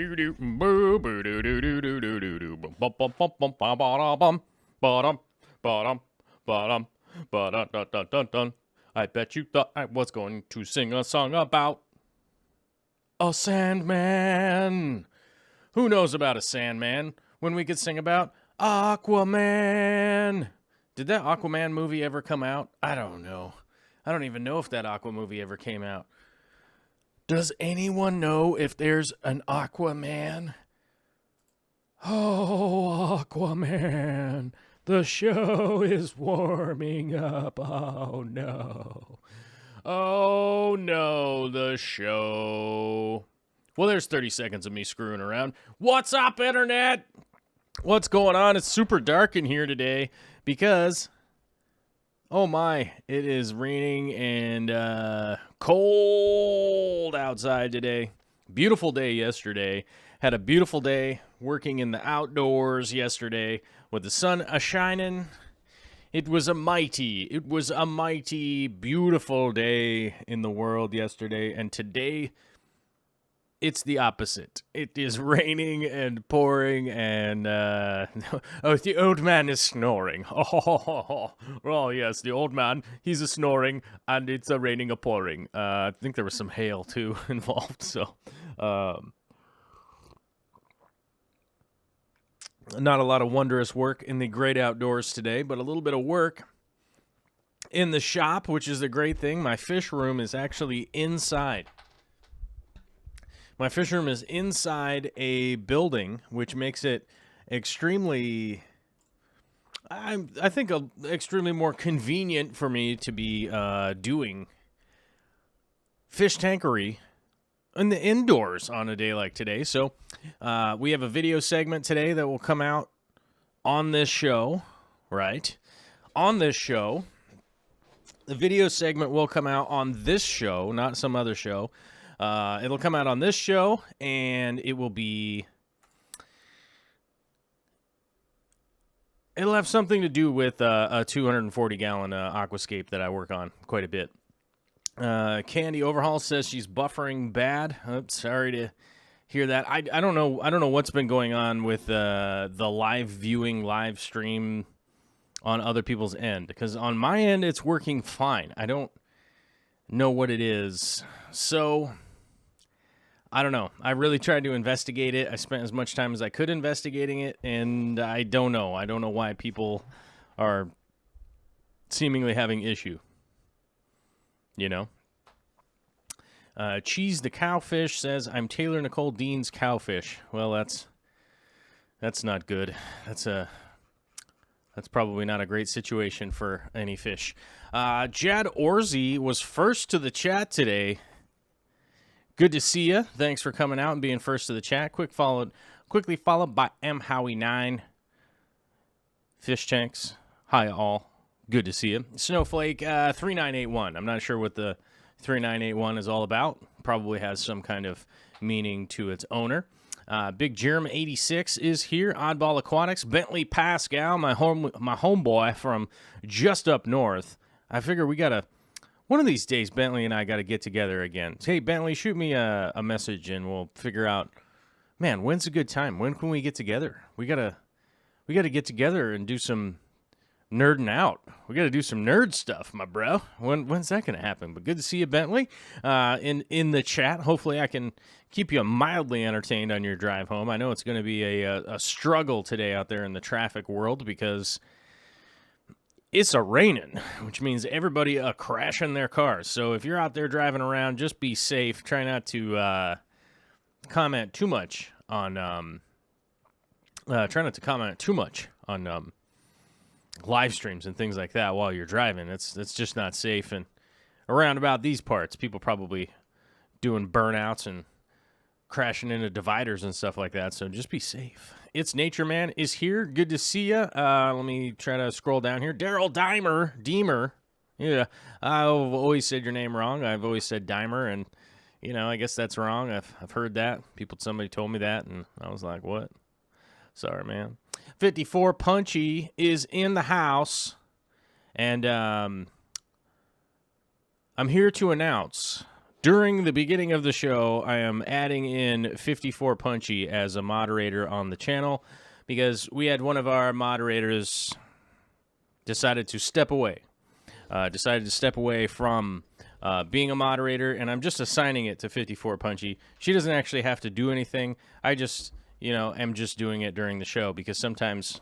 I bet you thought I was going to sing a song about a Sandman. Who knows about a Sandman when we could sing about Aquaman? Did that Aquaman movie ever come out? I don't know. I don't even know if that Aqua movie ever came out. Does anyone know if there's an Aquaman? Oh, Aquaman, the show is warming up. Oh, no. Oh, no, the show. Well, there's 30 seconds of me screwing around. What's up, Internet? What's going on? It's super dark in here today because, oh my, it is raining and cold outside today. Beautiful day yesterday. Had a beautiful day working in the outdoors yesterday with the sun a-shining. It was a mighty, beautiful day in the world yesterday, and today it's the opposite. It is raining and pouring, and oh, the old man is snoring. Oh, yes, the old man, he's a snoring, and it's a raining a pouring. I think there was some hail, too, involved, so not a lot of wondrous work in the great outdoors today, but a little bit of work in the shop, which is a great thing. My fish room is actually inside. My fish room is inside a building, which makes it extremely, I think, extremely more convenient for me to be doing fish tankery in the indoors on a day like today. So we have a video segment today that will come out on this show, right? On this show. The video segment will come out on this show, not some other show. It'll come out on this show, and it'll have something to do with a 240-gallon aquascape that I work on quite a bit. Candy Overhaul says she's buffering bad. Oops, sorry to hear that. I don't know what's been going on with the live viewing, live stream on other people's end, because on my end it's working fine. I don't know what it is. So I don't know. I really tried to investigate it. I spent as much time as I could investigating it, and I don't know. I don't know why people are seemingly having issue. You know? Cheese the Cowfish says, I'm Taylor Nicole Dean's cowfish. Well, that's not good. That's probably not a great situation for any fish. Jad Orzi was first to the chat today. Good to see you. Thanks for coming out and being first to the chat. Quickly followed by M. Howie9. Fish Tanks. Hi, all. Good to see you. Snowflake 3981. I'm not sure what the 3981 is all about. Probably has some kind of meaning to its owner. Big Jerem 86 is here. Oddball Aquatics. Bentley Pascal, my homeboy from just up north. I figure we got to, one of these days, Bentley and I got to get together again. Hey, Bentley, shoot me a message and we'll figure out, man, when's a good time? When can we get together? We gotta get together and do some nerding out. We got to do some nerd stuff, my bro. When's that going to happen? But good to see you, Bentley, in the chat. Hopefully I can keep you mildly entertained on your drive home. I know it's going to be a struggle today out there in the traffic world because it's a-raining, which means everybody crashing their cars. So if you're out there driving around, just be safe. Try not to comment too much on live streams and things like that while you're driving. It's just not safe. And around about these parts, people probably doing burnouts and crashing into dividers and stuff like that. So just be safe. It's Nature Man is here. Good to see you. Let me try to scroll down here. Daryl Deemer. Yeah, I've always said your name wrong. I've always said Dimer, and I guess that's wrong. I've heard that. Somebody told me that, and I was like, what? Sorry, man. 54 Punchy is in the house, and I'm here to announce during the beginning of the show, I am adding in 54 Punchy as a moderator on the channel because we had one of our moderators decided to step away. From being a moderator, and I'm just assigning it to 54 Punchy. She doesn't actually have to do anything. I just, am just doing it during the show because sometimes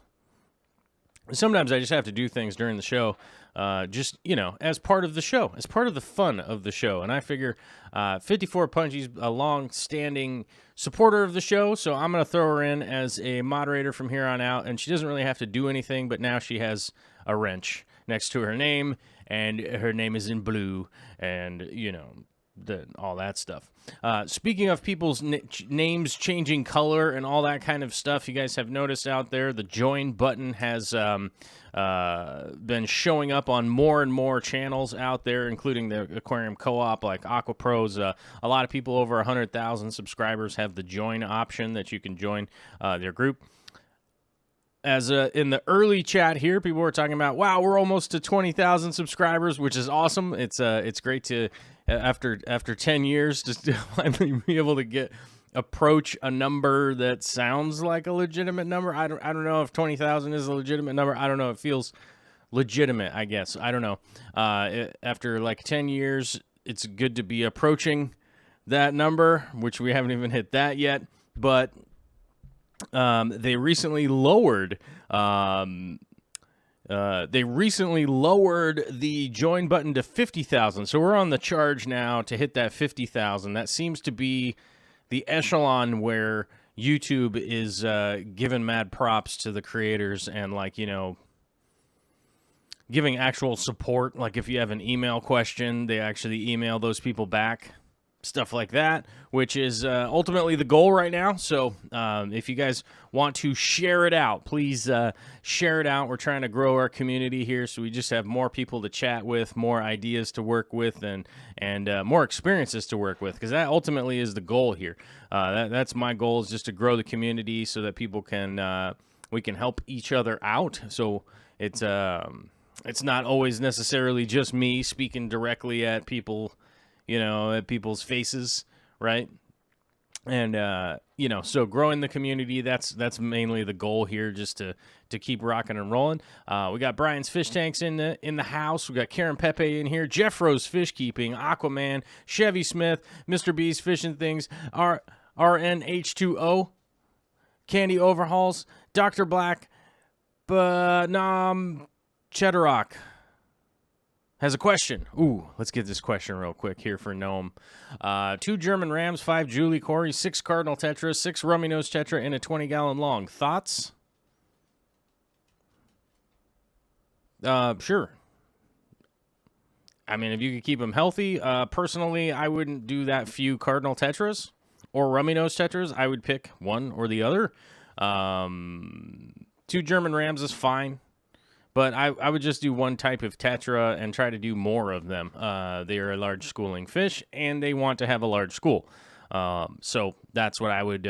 I just have to do things during the show, as part of the show, as part of the fun of the show. And I figure 54 Punchy's a long-standing supporter of the show, so I'm going to throw her in as a moderator from here on out, and she doesn't really have to do anything, but now she has a wrench next to her name, and her name is in blue, and, all that stuff. Speaking of people's names changing color and all that kind of stuff, you guys have noticed out there, the join button has been showing up on more and more channels out there, including the Aquarium Co-op, like AquaPros. A lot of people over 100,000 subscribers have the join option that you can join their group. As in the early chat here, people were talking about, wow, we're almost to 20,000 subscribers, which is awesome. It's great to after 10 years just to finally be able to approach a number that sounds like a legitimate number. I don't know if 20,000 is a legitimate number. I don't know. It feels legitimate, I guess. I don't know. After like 10 years, it's good to be approaching that number, which we haven't even hit that yet, but they recently lowered the join button to 50,000. So we're on the charge now to hit that 50,000. That seems to be the echelon where YouTube is giving mad props to the creators and giving actual support. Like if you have an email question, they actually email those people back. Stuff like that, which is ultimately the goal right now. So if you guys want to share it out, please share it out. We're trying to grow our community here, so we just have more people to chat with, more ideas to work with, and more experiences to work with, because that ultimately is the goal here. That's my goal, is just to grow the community so that people we can help each other out. So it's not always necessarily just me speaking directly at people, at people's faces, right? And, so growing the community, that's mainly the goal here, just to keep rocking and rolling. We got Brian's Fish Tanks in the house. We got Karen Pepe in here, Jeff Rose Fish Keeping, Aquaman, Chevy Smith, Mr. B's Fishing Things, RNH2O, Candy Overhauls, Dr. Black, Banam Cheddarock has a question. Ooh, let's get this question real quick here for Noam. 2 German Rams, 5 Julie Corey, 6 Cardinal Tetra, 6 Rummy Nose Tetra, and a 20-gallon long. Thoughts? Sure. I mean, if you could keep them healthy, personally, I wouldn't do that few Cardinal Tetras or Rummy Nose Tetras. I would pick one or the other. 2 German Rams is fine. But I would just do one type of tetra and try to do more of them. They are a large schooling fish, and they want to have a large school. So that's what I would.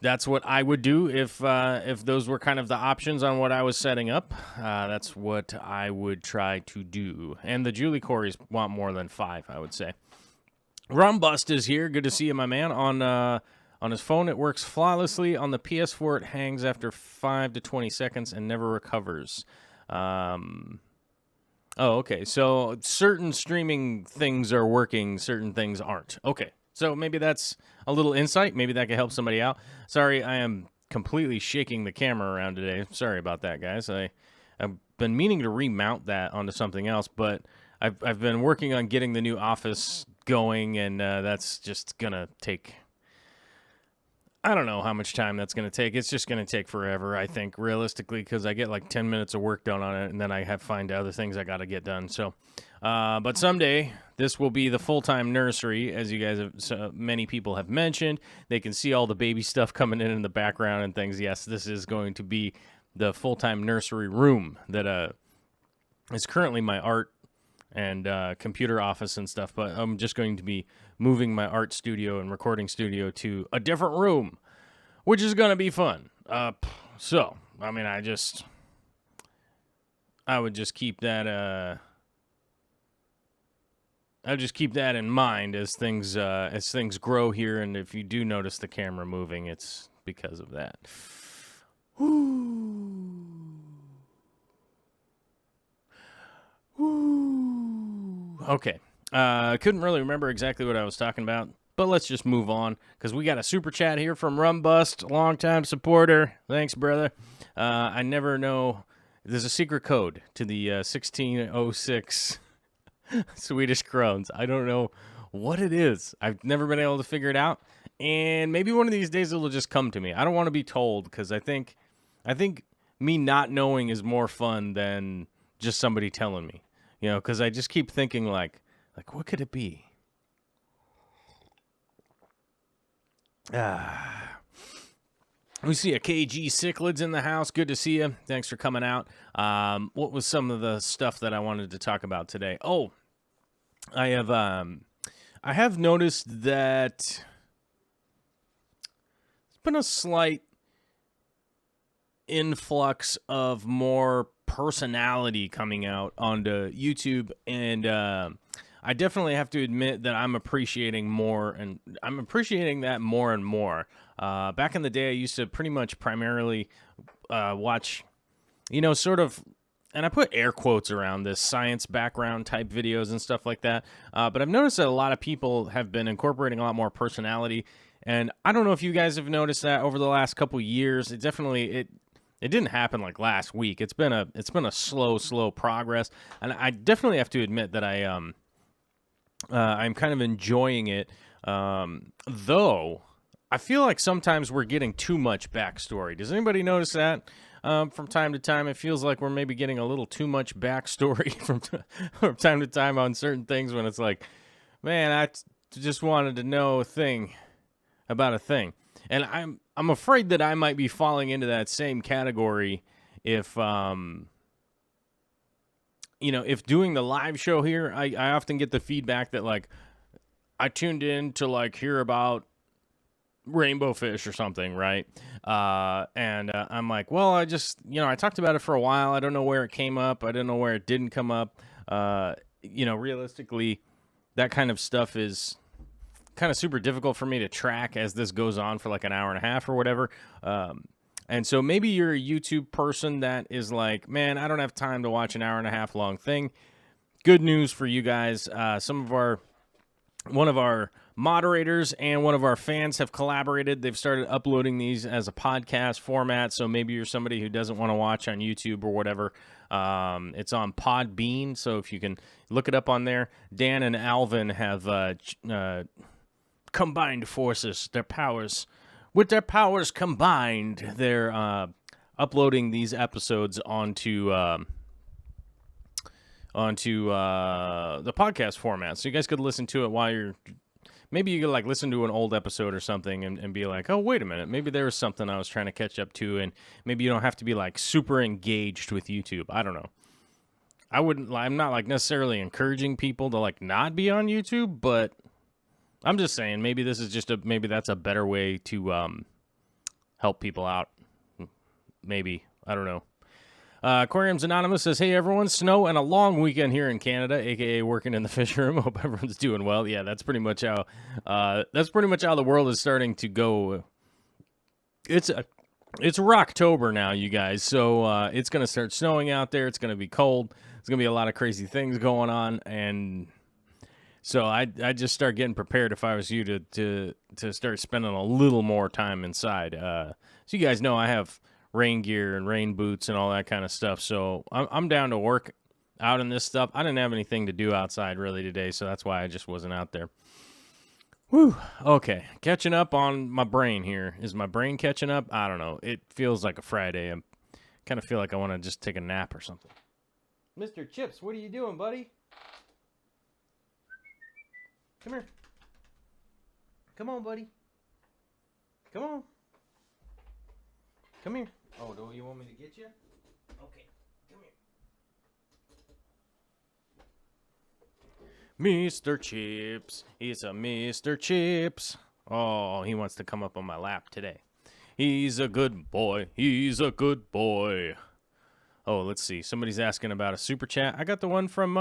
That's what I would do if those were kind of the options on what I was setting up. That's what I would try to do. And the Julie Corys want more than 5, I would say. Rumbust is here. Good to see you, my man. On his phone, it works flawlessly. On the PS4, it hangs after 5 to 20 seconds and never recovers. Okay. So certain streaming things are working, certain things aren't. Okay. So maybe that's a little insight. Maybe that could help somebody out. Sorry, I am completely shaking the camera around today. Sorry about that, guys. I've been meaning to remount that onto something else, but I've been working on getting the new office going, and that's just going to take... I don't know how much time that's going to take. It's just going to take forever, I think, realistically, because I get like 10 minutes of work done on it, and then I have to find other things I got to get done. So, but someday this will be the full-time nursery, as you guys have, so many people have mentioned. They can see all the baby stuff coming in the background and things. Yes, this is going to be the full-time nursery room that is currently my art and computer office and stuff, but I'm just going to be moving my art studio and recording studio to a different room, which is going to be fun. So, I mean, I would just keep that, I'll just keep that in mind as things grow here, and if you do notice the camera moving, it's because of that. Woo. Woo. Okay. Couldn't really remember exactly what I was talking about, but let's just move on because we got a super chat here from Rumbust, longtime supporter. Thanks, brother. I never know. There's a secret code to the 1606 Swedish crowns. I don't know what it is. I've never been able to figure it out, and maybe one of these days it'll just come to me. I don't want to be told because I think me not knowing is more fun than just somebody telling me. You know, because I just keep thinking like what could it be? We see a KG Cichlids in the house. Good to see you. Thanks for coming out. What was some of the stuff that I wanted to talk about today? Oh, I have noticed that there's been a slight influx of more personality coming out onto YouTube, and I definitely have to admit that I'm appreciating more, and I'm appreciating that more and more. Back in the day, I used to pretty much primarily watch, sort of, and I put air quotes around this, science background type videos and stuff like that. But I've noticed that a lot of people have been incorporating a lot more personality, and I don't know if you guys have noticed that over the last couple years. It definitely it didn't happen like last week. It's been a slow progress, and I definitely have to admit that I'm kind of enjoying it. Though I feel like sometimes we're getting too much backstory. Does anybody notice that? From time to time, it feels like we're maybe getting a little too much backstory from time to time on certain things. When it's like, man, I just wanted to know a thing about a thing. And I'm afraid that I might be falling into that same category if if doing the live show here, I often get the feedback that like I tuned in to like hear about rainbow fish or something, right? And I'm like, well, I just I talked about it for a while. I don't know where it came up. I don't know where it didn't come up. Realistically, that kind of stuff is kind of super difficult for me to track as this goes on for like an hour and a half or whatever. And so maybe you're a YouTube person that is like, man, I don't have time to watch an hour and a half long thing. Good news for you guys. One of our moderators and one of our fans have collaborated. They've started uploading these as a podcast format. So maybe you're somebody who doesn't want to watch on YouTube or whatever. It's on Podbean. So if you can look it up on there, Dan and Alvin have combined forces, with their powers combined, they're uploading these episodes onto the podcast format. So you guys could listen to it while maybe you could like listen to an old episode or something and be like, oh, wait a minute, maybe there was something I was trying to catch up to, and maybe you don't have to be like super engaged with YouTube. I don't know. I'm not like necessarily encouraging people to like not be on YouTube, but I'm just saying maybe this is maybe that's a better way to help people out. Maybe. I don't know. Aquariums Anonymous says, hey, everyone, snow and a long weekend here in Canada, a.k.a. working in the fish room. Hope everyone's doing well. Yeah, that's pretty much how the world is starting to go. It's Rocktober now, you guys, so it's going to start snowing out there. It's going to be cold. There's going to be a lot of crazy things going on, and so I just start getting prepared if I was you to start spending a little more time inside. So you guys know I have rain gear and rain boots and all that kind of stuff. So I'm down to work out in this stuff. I didn't have anything to do outside really today, so that's why I just wasn't out there. Whew. Okay, catching up on my brain here. Is my brain catching up? I don't know. It feels like a Friday. I kind of feel like I want to just take a nap or something. Mr. Chips, what are you doing, buddy? Come here. Come on, buddy. Come on. Come here. Oh, do you want me to get you? Okay. Come here. Mr. Chips. He's a Mr. Chips. Oh, he wants to come up on my lap today. He's a good boy. He's a good boy. Oh, let's see. Somebody's asking about a super chat. I got the one from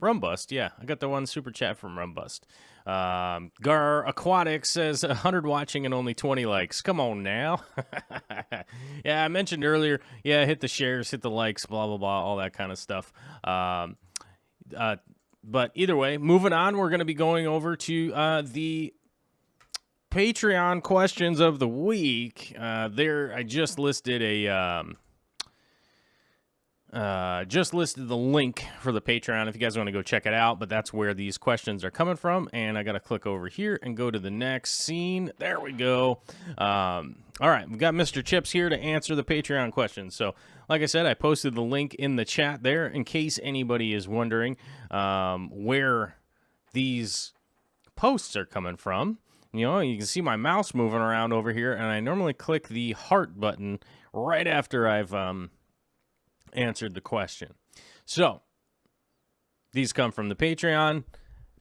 Rumbust. Yeah, I got the one super chat from Rumbust. Gar Aquatic says 100 watching and only 20 likes. Come on now. Yeah, I mentioned earlier. Yeah, hit the shares, hit the likes, blah, blah, blah, all that kind of stuff. But either way, moving on, we're going to be going over to the Patreon questions of the week. I just listed the link for the Patreon if you guys want to go check it out, but that's where these questions are coming from. And I got to click over here and go to the next scene. There we go. All right, we've got Mr. Chips here to answer the Patreon questions. So, like I said, I posted the link in the chat there in case anybody is wondering where these posts are coming from. You know, you can see my mouse moving around over here, and I normally click the heart button right after I've answered the question. So, these come from the Patreon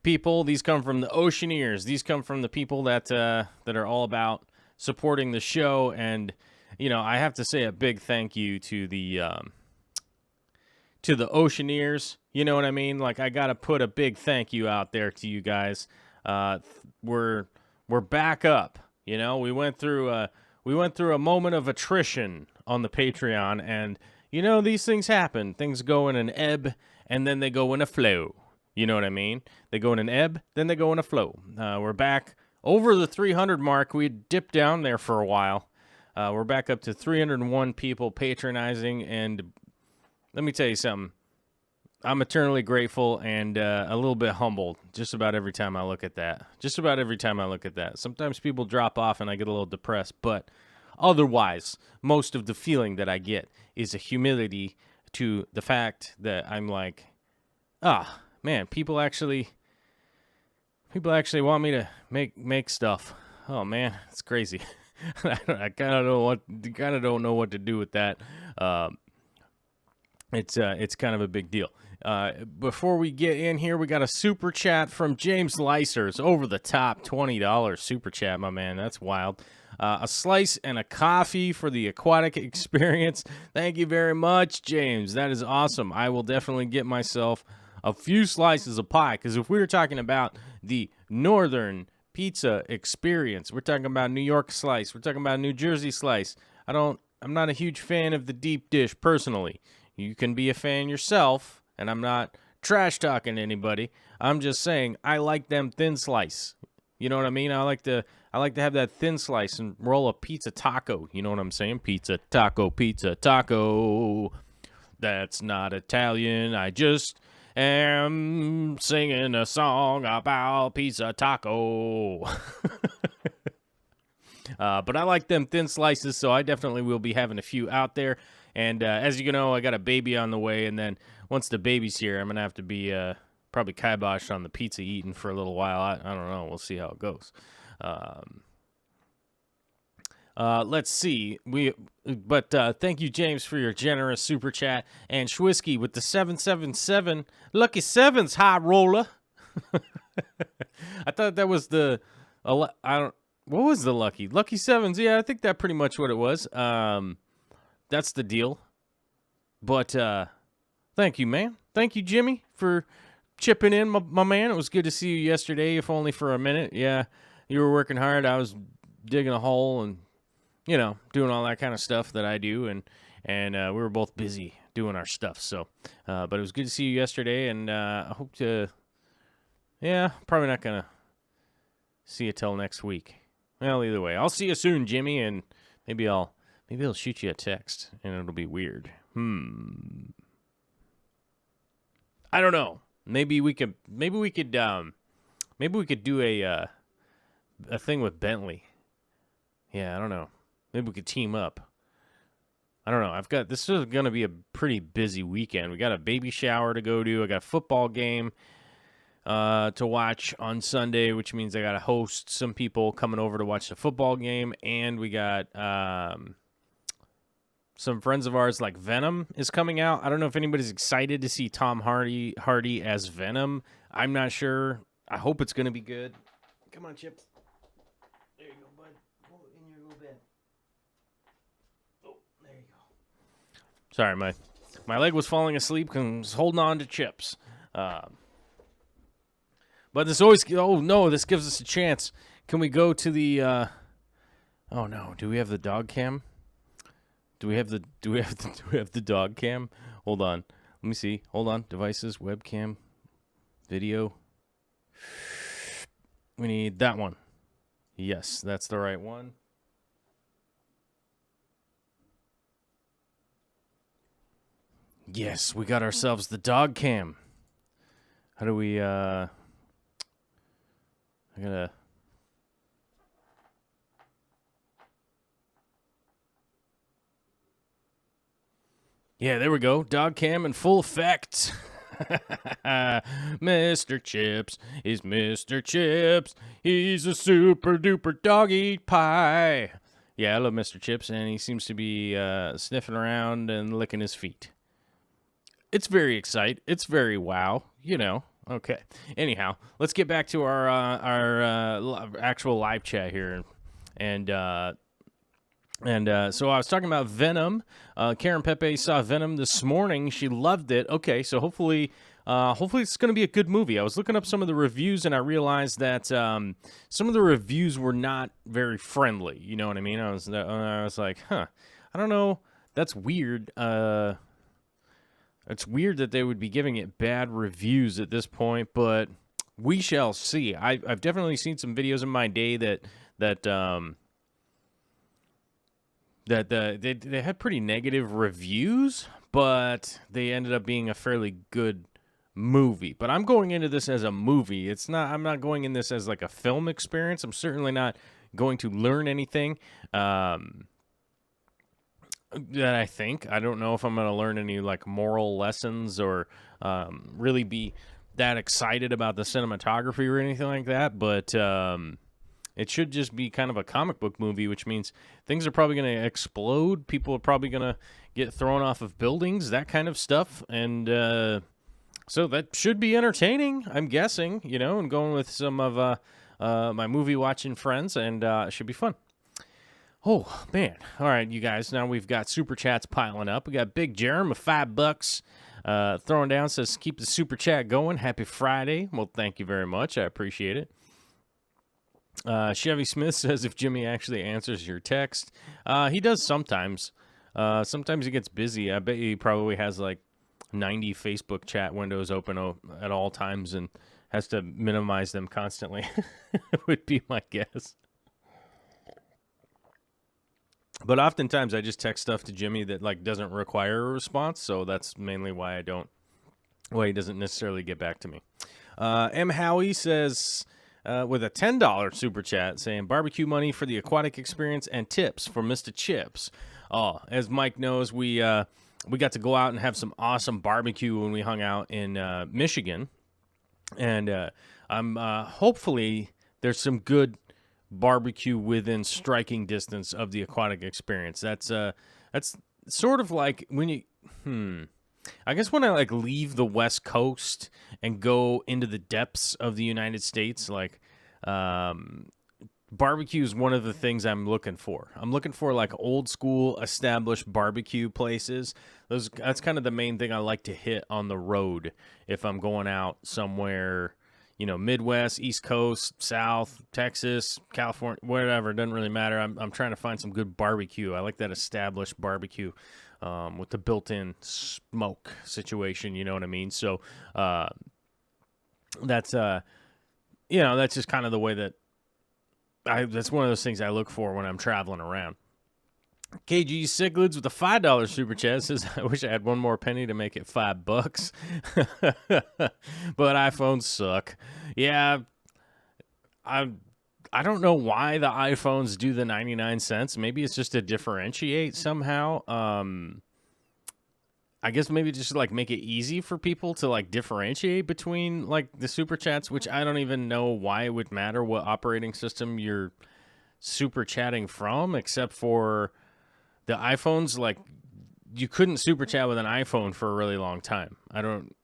people. These come from the Oceaneers. These come from the people that are all about supporting the show. And, you know, I have to say a big thank you to the Oceaneers. You know what I mean? Like, I got to put a big thank you out there to you guys. We're back up. You know, we went through a moment of attrition on the Patreon, and you know, these things happen. Things go in an ebb, and then they go in a flow. You know what I mean? They go in an ebb, then they go in a flow. We're back over the 300 mark. We dipped down there for a while. We're back up to 301 people patronizing, and let me tell you something. I'm eternally grateful and a little bit humbled just about every time I look at that. Sometimes people drop off and I get a little depressed, but otherwise, most of the feeling that I get is a humility to the fact that I'm like, man, people actually want me to make stuff. Oh man, it's crazy. I kind of don't know what to do with that. It's kind of a big deal. Before we get in here, we got a super chat from James Licers, over the top $20 super chat, my man. That's wild. A slice and a coffee for the aquatic experience. Thank you very much, James. That is awesome. I will definitely get myself a few slices of pie, because if we were talking about the northern pizza experience, we're talking about New York slice, we're talking about New Jersey slice. I'm not a huge fan of the deep dish personally. You can be a fan yourself, and I'm not trash talking anybody. I'm just saying I like them thin slice. You know what I mean? I like to have that thin slice and roll a pizza taco. You know what I'm saying? Pizza taco, pizza taco. That's not Italian. I just am singing a song about pizza taco. But I like them thin slices, so I definitely will be having a few out there. And as you know, I got a baby on the way, and then once the baby's here, I'm going to have to be probably kiboshed on the pizza eating for a little while. I don't know. We'll see how it goes. Let's see. But thank you, James, for your generous super chat. And Schwisky with the 777 Lucky Sevens high roller. I thought that was the... what was the Lucky Sevens? Yeah, I think that's pretty much what it was. That's the deal. But thank you, man. Thank you, Jimmy, for chipping in, my man. It was good to see you yesterday, if only for a minute. Yeah, you were working hard. I was digging a hole and, you know, doing all that kind of stuff that I do. And we were both busy doing our stuff. So, but it was good to see you yesterday. And I hope to, probably not going to see you till next week. Well, either way, I'll see you soon, Jimmy, and maybe I'll shoot you a text, and it'll be weird. I don't know. Maybe we could do a thing with Bentley. Yeah, I don't know. Maybe we could team up. I don't know. This is going to be a pretty busy weekend. We got a baby shower to go to. I got a football game to watch on Sunday, which means I got to host some people coming over to watch the football game, and we got some friends of ours, like Venom, is coming out. I don't know if anybody's excited to see Tom Hardy as Venom. I'm not sure. I hope it's going to be good. Come on, Chips. There you go, bud. Go in your little bed. Oh, there you go. Sorry, my My leg was falling asleep because I was holding on to chips. But this always, oh no, this gives us a chance. Can we go to the, oh no, do we have the dog cam? Do we have the dog cam? Hold on. Let me see. Hold on. Devices, webcam, video. We need that one. Yes, that's the right one. Yes, we got ourselves the dog cam. How do we, I gotta... Yeah, there we go. Dog cam in full effect. Mr. Chips is Mr. Chips. He's a super duper dog eat pie. Yeah, I love Mr. Chips, and he seems to be sniffing around and licking his feet. It's very exciting. It's very wow, you know. Okay. Anyhow, let's get back to our actual live chat here, and so I was talking about Venom. Karen Pepe saw Venom this morning. She loved it. Okay, so hopefully it's going to be a good movie. I was looking up some of the reviews, and I realized that some of the reviews were not very friendly. You know what I mean? I was like, I don't know. That's weird. It's weird that they would be giving it bad reviews at this point, but we shall see. I've definitely seen some videos in my day that they had pretty negative reviews, but they ended up being a fairly good movie. But I'm going into this as a movie. I'm not going in this as like a film experience. I'm certainly not going to learn anything. That I think. I don't know if I'm going to learn any like moral lessons or really be that excited about the cinematography or anything like that, but it should just be kind of a comic book movie, which means things are probably going to explode. People are probably going to get thrown off of buildings, that kind of stuff, and so that should be entertaining, I'm guessing, you know, and going with some of my movie-watching friends, and it should be fun. Oh, man. All right, you guys. Now we've got super chats piling up. We got Big Jerem with $5 throwing down, says, keep the super chat going. Happy Friday. Well, thank you very much. I appreciate it. Chevy Smith says, if Jimmy actually answers your text. He does sometimes. Sometimes he gets busy. I bet he probably has like 90 Facebook chat windows open at all times and has to minimize them constantly. Would be my guess. But oftentimes I just text stuff to Jimmy that like doesn't require a response, so that's mainly why he doesn't necessarily get back to me. M. Howie says with a $10 super chat saying barbecue money for the aquatic experience and tips for Mr. Chips. Oh, as Mike knows, we got to go out and have some awesome barbecue when we hung out in Michigan, and I'm hopefully there's some good barbecue within striking distance of the aquatic experience. That's sort of like when you I guess when I like leave the West Coast and go into the depths of the United States, like barbecue is one of the things I'm looking for. I'm looking for like old school established barbecue places. That's kind of the main thing I like to hit on the road if I'm going out somewhere, you know, Midwest, East Coast, South, Texas, California, whatever. It doesn't really matter. I'm trying to find some good barbecue. I like that established barbecue with the built-in smoke situation. You know what I mean? So that's that's just kind of the way that that's one of those things I look for when I'm traveling around. KG Siglids with a $5 super chat says, I wish I had one more penny to make it $5. But iPhones suck. Yeah, I don't know why the iPhones do the 99 cents. Maybe it's just to differentiate somehow. I guess maybe just like make it easy for people to like differentiate between like the super chats, which I don't even know why it would matter what operating system you're super chatting from, except for the iPhones. Like you couldn't super chat with an iPhone for a really long time. I don't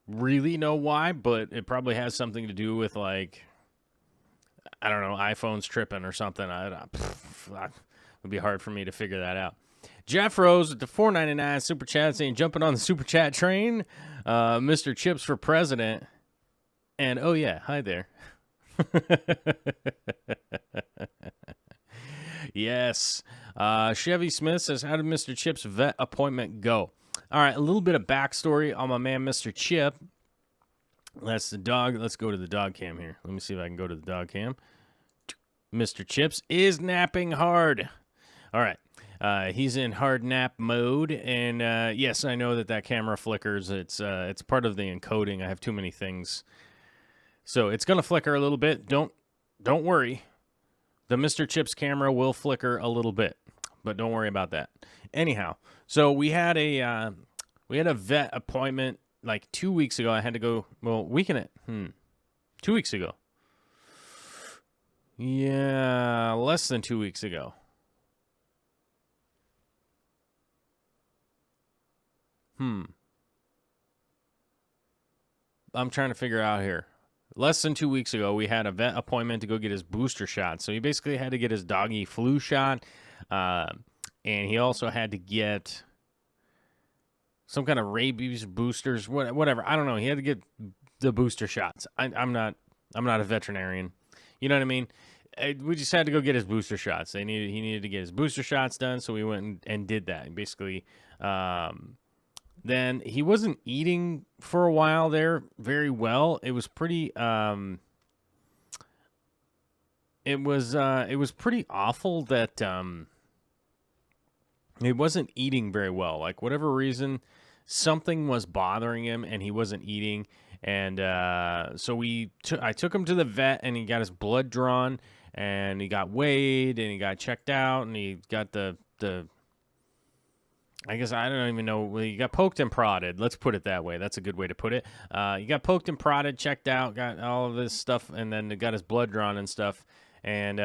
really know why, but it probably has something to do with like, I don't know, iPhones tripping or something. It would be hard for me to figure that out. Jeff Rose with the $4.99 super chat saying, jumping on the super chat train. Mr. Chips for president. And, oh, yeah, hi there. Yes. Chevy Smith says, how did Mr. Chip's vet appointment go? All right, a little bit of backstory on my man, Mr. Chip. That's the dog. Let's go to the dog cam here. Let me see if I can go to the dog cam. Mr. Chips is napping hard. All right. He's in hard nap mode, and yes, I know that camera flickers. It's part of the encoding. I have too many things, so it's gonna flicker a little bit. Don't worry. The Mr. Chips camera will flicker a little bit, but don't worry about that. Anyhow, so we had a vet appointment like 2 weeks ago. I had to go. Well, 2 weeks ago. Yeah, less than 2 weeks ago. I'm trying to figure out here. Less than 2 weeks ago, we had a vet appointment to go get his booster shot. So he basically had to get his doggy flu shot. And he also had to get some kind of rabies boosters, whatever. I don't know. He had to get the booster shots. I'm not a veterinarian. You know what I mean? We just had to go get his booster shots. He needed to get his booster shots done, so we went and did that. Basically, then he wasn't eating for a while there very well. It was pretty it was pretty awful that he wasn't eating very well. Like, whatever reason, something was bothering him and he wasn't eating. And so I took him to the vet, and he got his blood drawn, and he got weighed, and he got checked out, and he got the I guess I don't even know. He got poked and prodded. Let's put it that way. That's a good way to put it. He got poked and prodded, checked out, got all of this stuff, and then got his blood drawn and stuff. And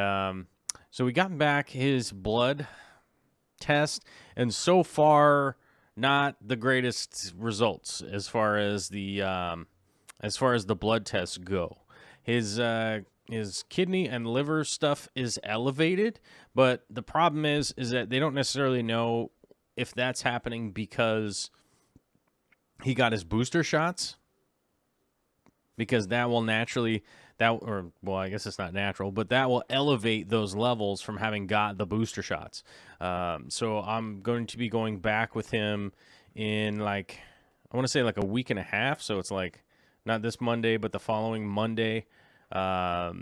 so we got back his blood test, and so far, not the greatest results as far as the blood tests go. His kidney and liver stuff is elevated, but the problem is that they don't necessarily know if that's happening because he got his booster shots, because that will naturally, I guess it's not natural, but that will elevate those levels from having got the booster shots. So I'm going to be going back with him in I want to say a week and a half. So it's not this Monday, but the following Monday, to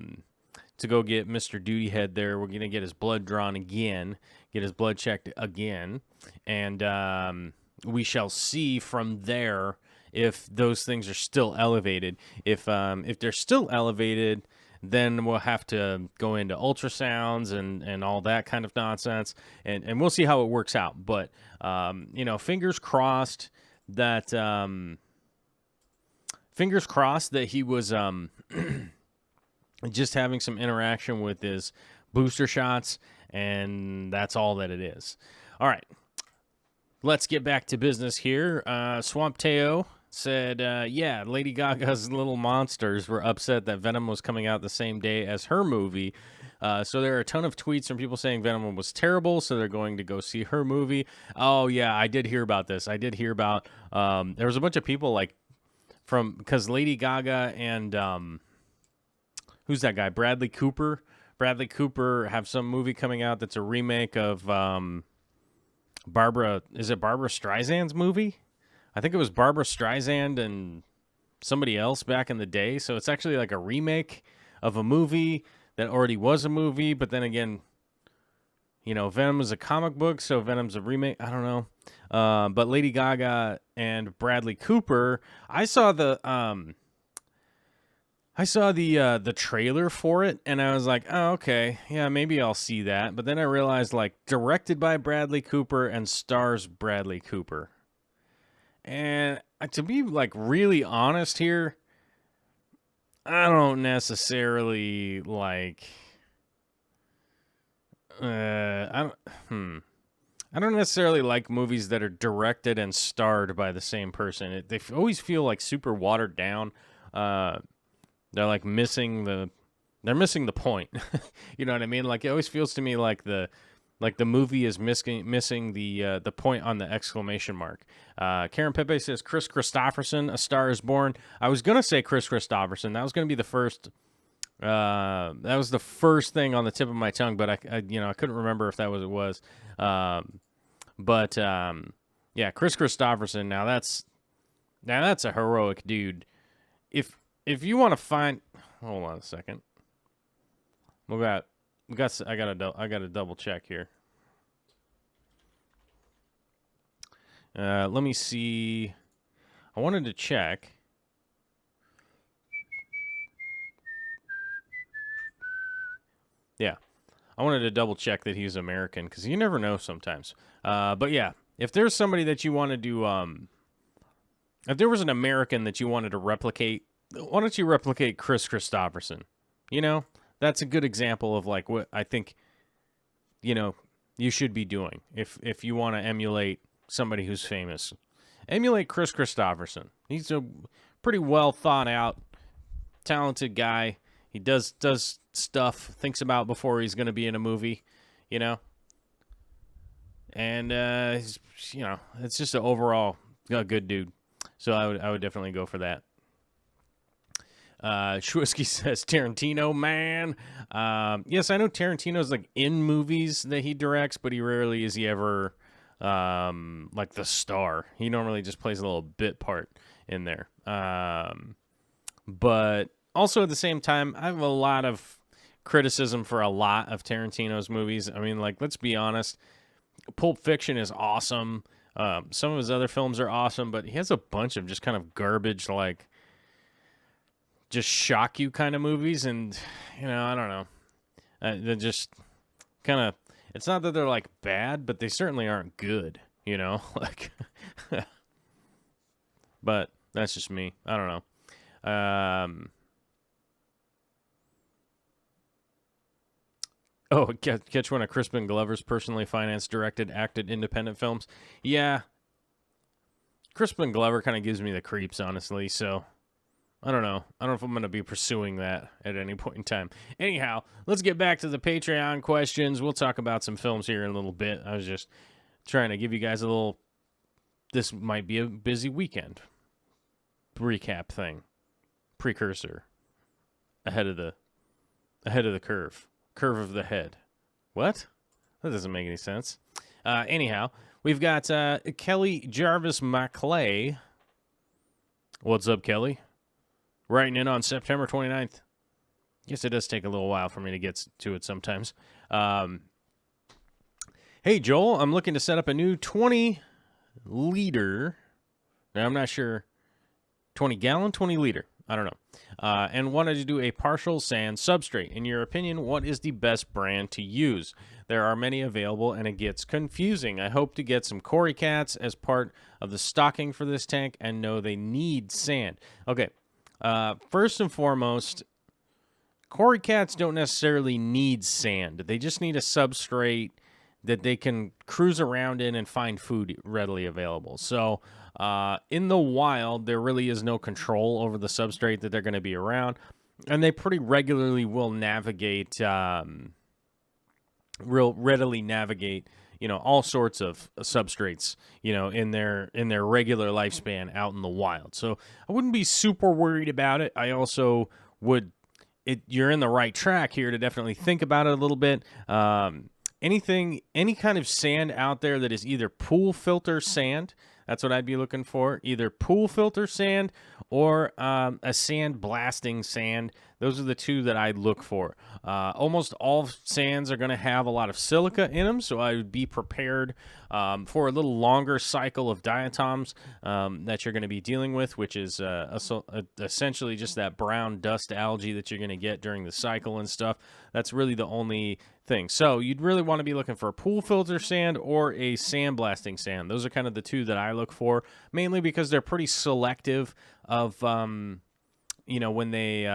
go get Mr. Duty Head there. We're going to get his blood drawn again, get his blood checked again, and we shall see from there if those things are still elevated. If they're still elevated, then we'll have to go into ultrasounds and all that kind of nonsense, and we'll see how it works out. But, fingers crossed that he was just having some interaction with his booster shots, and that's all that it is. All right, let's get back to business here. Swamp Teo said, yeah, Lady Gaga's Little Monsters were upset that Venom was coming out the same day as her movie. So there are a ton of tweets from people saying Venom was terrible, so they're going to go see her movie. Oh, yeah, I did hear about this. I did hear about, there was a bunch of people because Lady Gaga and, who's that guy? Bradley Cooper. Bradley Cooper have some movie coming out that's a remake of Barbara Streisand's movie? I think it was Barbara Streisand and somebody else back in the day. So it's actually like a remake of a movie that already was a movie. But then again, Venom is a comic book, so Venom's a remake. I don't know. But Lady Gaga and Bradley Cooper, I saw the trailer for it, and I was like, oh, okay, yeah, maybe I'll see that. But then I realized, directed by Bradley Cooper and stars Bradley Cooper. And to be, really honest here, I don't necessarily, I don't necessarily like movies that are directed and starred by the same person. They always feel super watered down. They're missing the point. You know what I mean? It always feels to me like the Like the movie is missing the point on the exclamation mark. Karen Pepe says Chris Christopherson, A Star Is Born. I was gonna say Chris Christopherson. That was gonna be the first. That was the first thing on the tip of my tongue, but I couldn't remember if that was it was. Yeah, Chris Christopherson. Now that's a heroic dude. If you want to find, hold on a second. I gotta double check here. Let me see. I wanted to check. Yeah, I wanted to double check that he's American because you never know sometimes. But yeah, if there's somebody that you want to do, if there was an American that you wanted to replicate, why don't you replicate Chris Christopherson? You know, that's a good example of like what I think, you should be doing if you want to emulate somebody who's famous. Emulate Chris Christopherson. He's a pretty well thought out, talented guy. He does stuff, thinks about before he's going to be in a movie, and he's, it's just an overall good dude. So I would definitely go for that. Schwisky says Tarantino, man. Yes, I know Tarantino's like in movies that he directs, but he rarely is he ever like the star. He normally just plays a little bit part in there. But also at the same time, I have a lot of criticism for a lot of Tarantino's movies. I mean, like, let's be honest. Pulp Fiction is awesome. Some of his other films are awesome, but he has a bunch of just kind of garbage, like, just shock you kind of movies. And, I don't know. They're just kind of, it's not that they're, like, bad, but they certainly aren't good, like, but that's just me. I don't know. Oh, catch one of Crispin Glover's personally financed, directed, acted independent films. Yeah. Crispin Glover kind of gives me the creeps, honestly, so I don't know. I don't know if I'm going to be pursuing that at any point in time. Anyhow, let's get back to the Patreon questions. We'll talk about some films here in a little bit. I was just trying to give you guys a little, this might be a busy weekend recap thing. Precursor. Ahead of the curve. Curve of the head. What? That doesn't make any sense. Anyhow, we've got Kelly Jarvis MacLay. What's up, Kelly? Writing in on September 29th. Guess it does take a little while for me to get to it sometimes. Hey, Joel, I'm looking to set up a new 20-liter. Now, I'm not sure. 20-gallon, 20-liter. I don't know. And wanted to do a partial sand substrate. In your opinion, what is the best brand to use? There are many available, and it gets confusing. I hope to get some Cory Cats as part of the stocking for this tank and know they need sand. Okay, first and foremost, Cory Cats don't necessarily need sand. They just need a substrate that they can cruise around in and find food readily available. So in the wild, there really is no control over the substrate that they're going to be around, and they pretty regularly will navigate, readily navigate, all sorts of substrates, in their regular lifespan out in the wild. So I wouldn't be super worried about it. I also would, you're in the right track here to definitely think about it a little bit. Any kind of sand out there that is either pool filter sand, that's what I'd be looking for. Either pool filter sand or a sand blasting sand. Those are the two that I'd look for. Almost all sands are going to have a lot of silica in them, so I would be prepared for a little longer cycle of diatoms that you're going to be dealing with, which is essentially just that brown dust algae that you're going to get during the cycle and stuff. That's really the only thing. So you'd really want to be looking for a pool filter sand or a sandblasting sand. Those are kind of the two that I look for, mainly because they're pretty selective of, when they,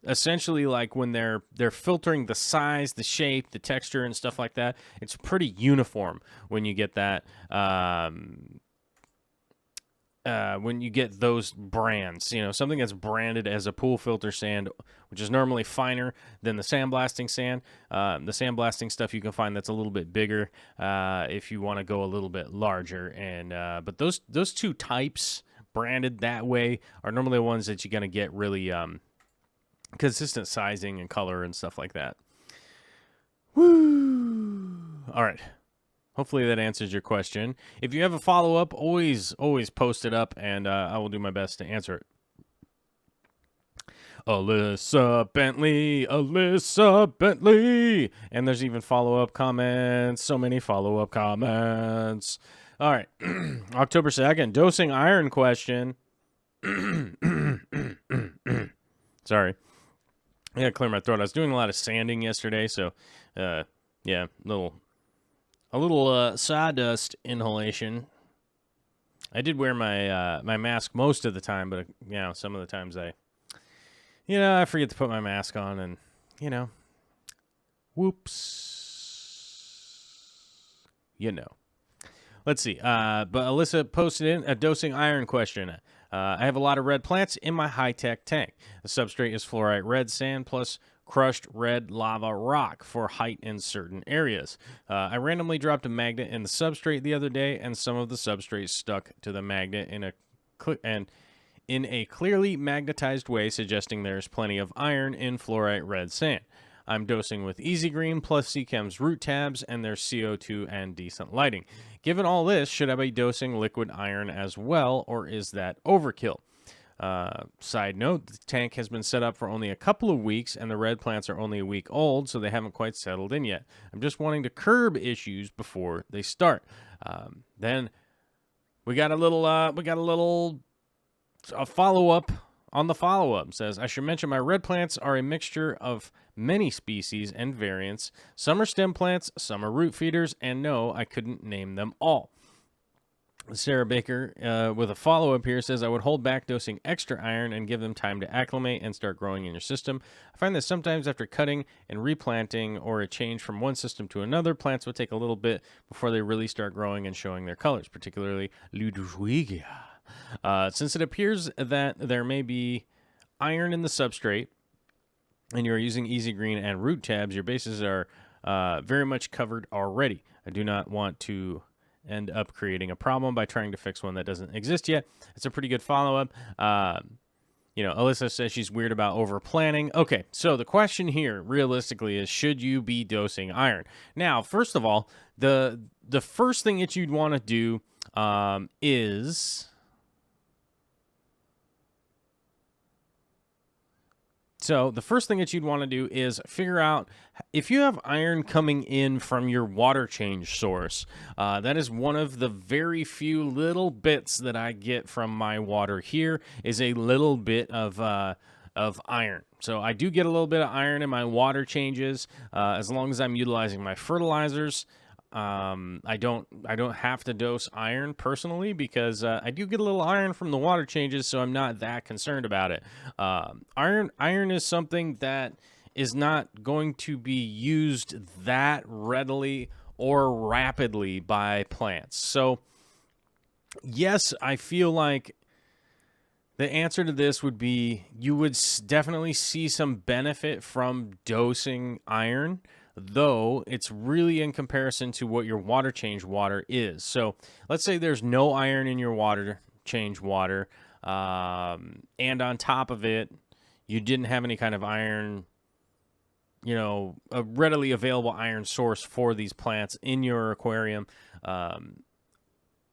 essentially like when they're filtering the size, the shape, the texture and stuff like that. It's pretty uniform when you get that, when you get those brands, something that's branded as a pool filter sand, which is normally finer than the sandblasting sand. The sandblasting stuff you can find that's a little bit bigger if you want to go a little bit larger. And but those two types branded that way are normally the ones that you're going to get really consistent sizing and color and stuff like that. Woo! All right. Hopefully that answers your question. If you have a follow-up, always post it up, and I will do my best to answer it. Alyssa Bentley. And there's even follow-up comments. So many follow-up comments. All right. October 2nd, dosing iron question. Sorry. I gotta clear my throat. I was doing a lot of sanding yesterday, so, yeah, a little sawdust inhalation. I did wear my my mask most of the time, but some of the times I forget to put my mask on, and whoops. Let's see. But Alyssa posted in a dosing iron question. I have a lot of red plants in my high-tech tank. The substrate is fluorite red sand plus crushed red lava rock for height in certain areas. I randomly dropped a magnet in the substrate the other day, and some of the substrate stuck to the magnet in a clearly magnetized way, suggesting there's plenty of iron in fluorite red sand. I'm dosing with Easy Green plus Seachem's root tabs, and there's CO2 and decent lighting. Given all this, should I be dosing liquid iron as well, or is that overkill? Side note, the tank has been set up for only a couple of weeks, and the red plants are only a week old, so they haven't quite settled in yet. I'm just wanting to curb issues before they start. Then we got a little follow-up on the follow-up. Says, I should mention my red plants are a mixture of many species and variants. Some are stem plants, some are root feeders, and no, I couldn't name them all. Sarah Baker, with a follow-up here, says, I would hold back dosing extra iron and give them time to acclimate and start growing in your system. I find that sometimes after cutting and replanting or a change from one system to another, plants will take a little bit before they really start growing and showing their colors, particularly Ludwigia. Since it appears that there may be iron in the substrate, and you are using Easy Green and root tabs, your bases are very much covered already. I do not want to end up creating a problem by trying to fix one that doesn't exist yet. It's a pretty good follow-up. Alyssa says she's weird about over-planning. Okay, so the question here, realistically, is should you be dosing iron? Now, first of all, the first thing that you'd want to do is... So the first thing that you'd want to do is figure out if you have iron coming in from your water change source. That is one of the very few little bits that I get from my water here is a little bit of iron. So I do get a little bit of iron in my water changes as long as I'm utilizing my fertilizers. I don't have to dose iron personally because I do get a little iron from the water changes, so I'm not that concerned about it. Iron is something that is not going to be used that readily or rapidly by plants. So yes, I feel like the answer to this would be you would definitely see some benefit from dosing iron, though it's really in comparison to what your water change water is. So let's say there's no iron in your water change water, and on top of it, you didn't have any kind of iron, a readily available iron source for these plants in your aquarium.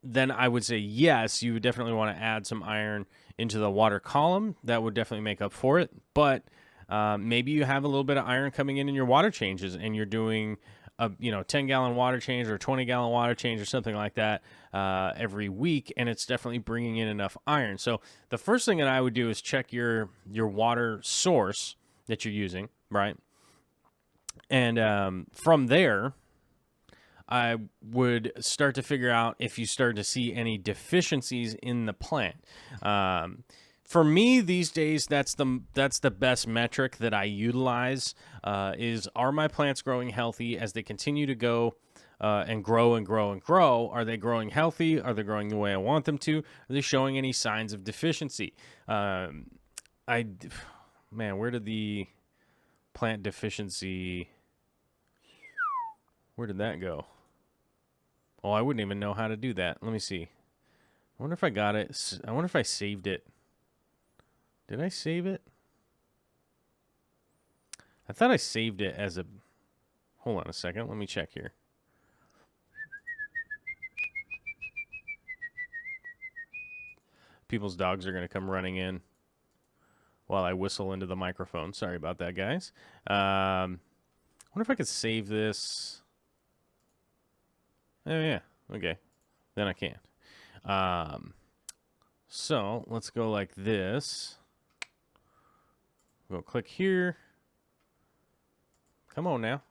Then I would say yes, you would definitely want to add some iron into the water column. That would definitely make up for it, but maybe you have a little bit of iron coming in your water changes and you're doing a 10-gallon water change or a 20-gallon water change or something like that every week, and it's definitely bringing in enough iron. So the first thing that I would do is check your water source that you're using, right? And from there, I would start to figure out if you start to see any deficiencies in the plant. for me these days, that's the best metric that I utilize. Is, are my plants growing healthy as they continue to go and grow and grow and grow? Are they growing healthy? Are they growing the way I want them to? Are they showing any signs of deficiency? Man, where did the plant deficiency? Where did that go? Oh, I wouldn't even know how to do that. Let me see. I wonder if I got it. I wonder if I saved it. Did I save it? I thought I saved it as a... Hold on a second. Let me check here. People's dogs are going to come running in while I whistle into the microphone. Sorry about that, guys. I wonder if I could save this. Oh, yeah. Okay. Then I can't. So, let's go like this. Go click here. Come on now.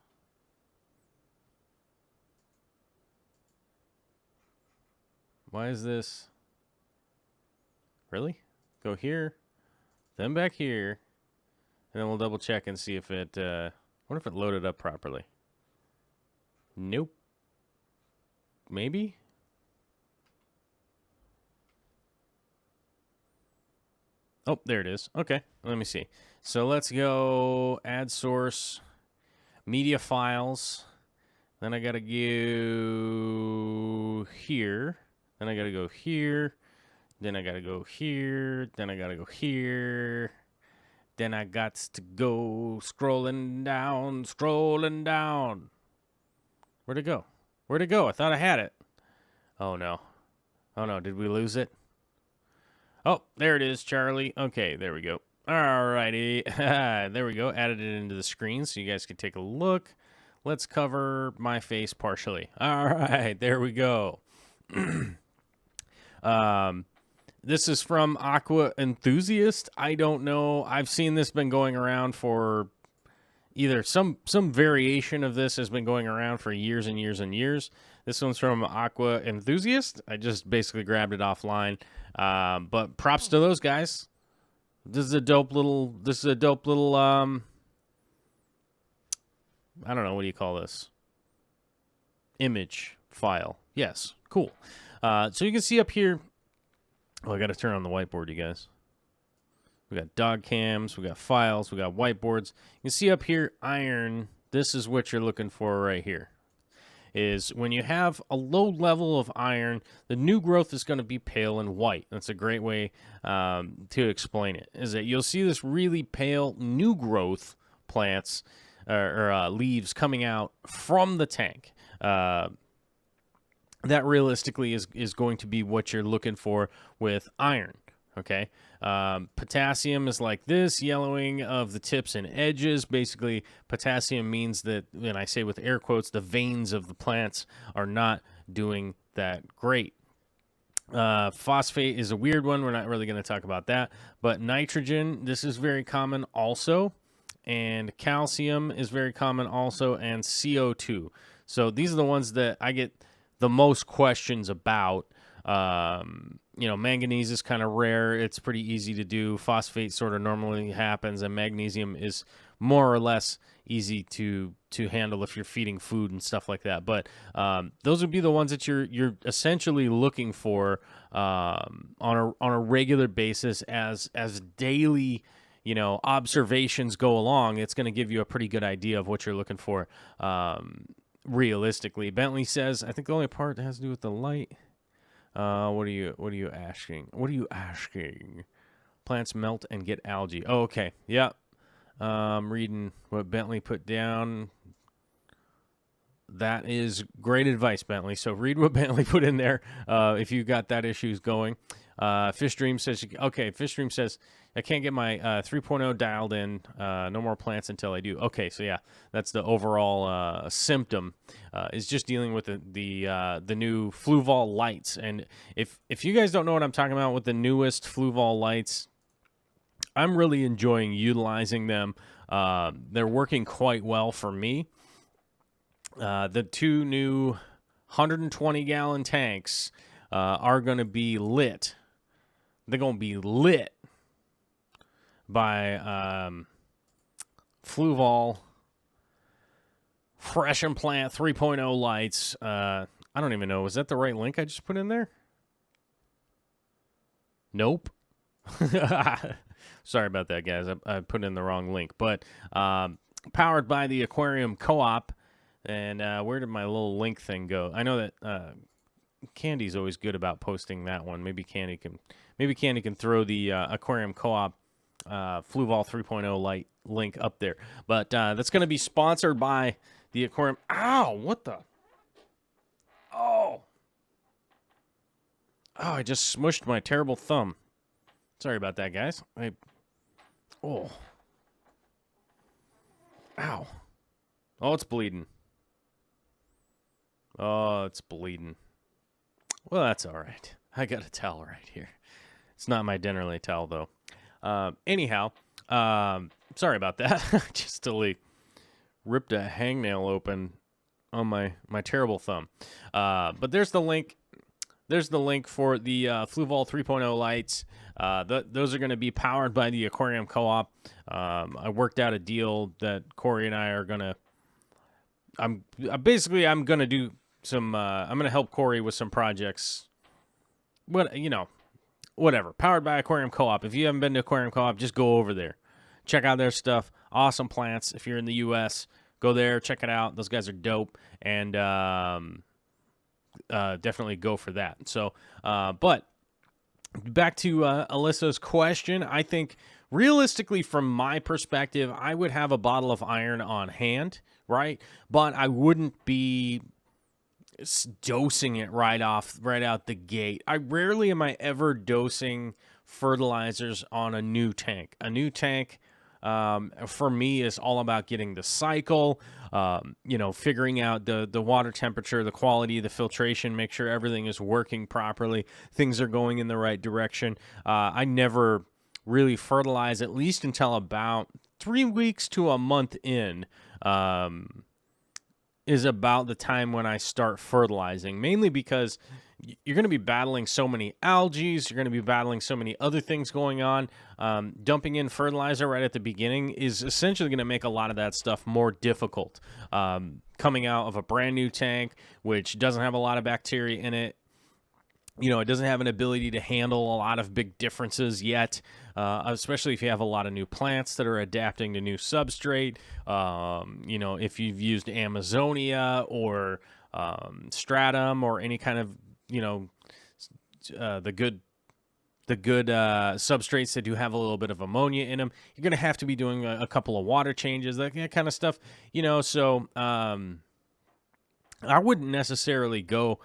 Why is this? Really? Go here, then back here, and then we'll double check and see if it, I wonder if it loaded up properly. Nope. Maybe? Oh, there it is. Okay, let me see. So let's go add source, media files. Then I gotta go here. Then I gotta go here. Then I gotta go here. Then I gotta go here. Then I got to go scrolling down, scrolling down. Where'd it go? Where'd it go? I thought I had it. Oh, no. Oh, no. Did we lose it? Oh, there it is, Charlie. Okay, there we go. All righty. There we go. Added it into the screen so you guys can take a look. Let's cover my face partially. All right, there we go. This is from Aqua Enthusiast. I don't know. I've seen this been going around for either some variation of this has been going around for years and years and years. This one's from Aqua Enthusiast. I just basically grabbed it offline. But props to those guys. This is a dope little I don't know, what do you call this? Image file. Yes, cool. So you can see up here, oh, I got to turn on the whiteboard, you guys. We got dog cams, we got files, we got whiteboards. You can see up here, iron. This is what you're looking for right here. Is when you have a low level of iron, the new growth is going to be pale and white. That's a great way to explain it. Is that you'll see this really pale new growth plants or leaves coming out from the tank. That realistically is going to be what you're looking for with iron. Okay, potassium is like this, yellowing of the tips and edges. Basically, potassium means that, and I say with air quotes, the veins of the plants are not doing that great. Phosphate is a weird one. We're not really going to talk about that. But nitrogen, this is very common also. And calcium is very common also. And CO2. So these are the ones that I get the most questions about. Manganese is kind of rare. It's pretty easy to do. Phosphate sort of normally happens, and magnesium is more or less easy to handle if you're feeding food and stuff like that. But those would be the ones that you're essentially looking for on a regular basis as daily observations go along. It's going to give you a pretty good idea of what you're looking for realistically. Bentley says, I think the only part that has to do with the light. What are you asking? What are you asking? Plants melt and get algae. Oh, okay. Yeah. Reading what Bentley put down. That is great advice, Bentley. So read what Bentley put in there if you got that issues going. Fish Dream says, okay, Fish Dream says, I can't get my 3.0 dialed in. No more plants until I do. Okay, so yeah, that's the overall symptom is just dealing with the new Fluval lights. And if you guys don't know what I'm talking about with the newest Fluval lights, I'm really enjoying utilizing them. They're working quite well for me. The two new 120-gallon tanks are going to be lit. They're going to be lit by Fluval Fresh and Plant 3.0 lights. I don't even know. Was that the right link I just put in there? Nope. Sorry about that, guys. I put in the wrong link. But powered by the Aquarium Co-op. And where did my little link thing go? I know that Candy's always good about posting that one. Maybe Candy can throw the Aquarium Co-op Fluval 3.0 light link up there. But that's going to be sponsored by the Aquarium. Ow! What the? Oh! Oh, I just smushed my terrible thumb. Sorry about that, guys. Oh. Ow. Oh, it's bleeding. Oh, it's bleeding. Well, that's all right. I got a towel right here. It's not my Dennerly towel, though. Anyhow, sorry about that. Just totally ripped a hangnail open on my terrible thumb. But there's the link. There's the link for the Fluval 3.0 lights. Those are going to be powered by the Aquarium Co-op. I worked out a deal that Corey and I are going to... I'm going to do some... I'm going to help Corey with some projects. Whatever. Powered by Aquarium Co-op. If you haven't been to Aquarium Co-op, just go over there. Check out their stuff. Awesome plants. If you're in the U.S., go there. Check it out. Those guys are dope. And... definitely go for that. So, but back to Alyssa's question. I think realistically, from my perspective, I would have a bottle of iron on hand, right? But I wouldn't be dosing it right out the gate. I rarely am I ever dosing fertilizers on a new tank. A new tank, for me, is all about getting the cycle, figuring out the water temperature, the quality, the filtration, make sure everything is working properly, things are going in the right direction. I never really fertilize, at least until about 3 weeks to a month in, is about the time when I start fertilizing, mainly because you're going to be battling so many algae, you're going to be battling so many other things going on. Dumping in fertilizer right at the beginning is essentially going to make a lot of that stuff more difficult. Coming out of a brand new tank, which doesn't have a lot of bacteria in it, it doesn't have an ability to handle a lot of big differences yet, especially if you have a lot of new plants that are adapting to new substrate. If you've used Amazonia or Stratum or any kind of, the good substrates that do have a little bit of ammonia in them, you're going to have to be doing a couple of water changes, that kind of stuff, so I wouldn't necessarily go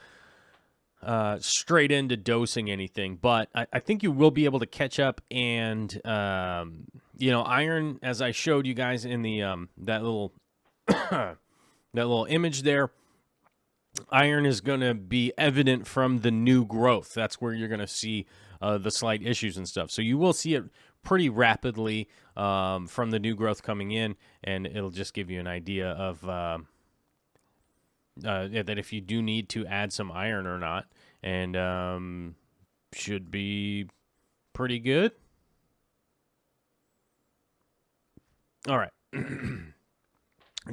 straight into dosing anything, but I think you will be able to catch up. And iron, as I showed you guys in the that little that little image there, iron is going to be evident from the new growth. That's where you're going to see the slight issues and stuff. So you will see it pretty rapidly from the new growth coming in, and it'll just give you an idea of that if you do need to add some iron or not, and should be pretty good. All right.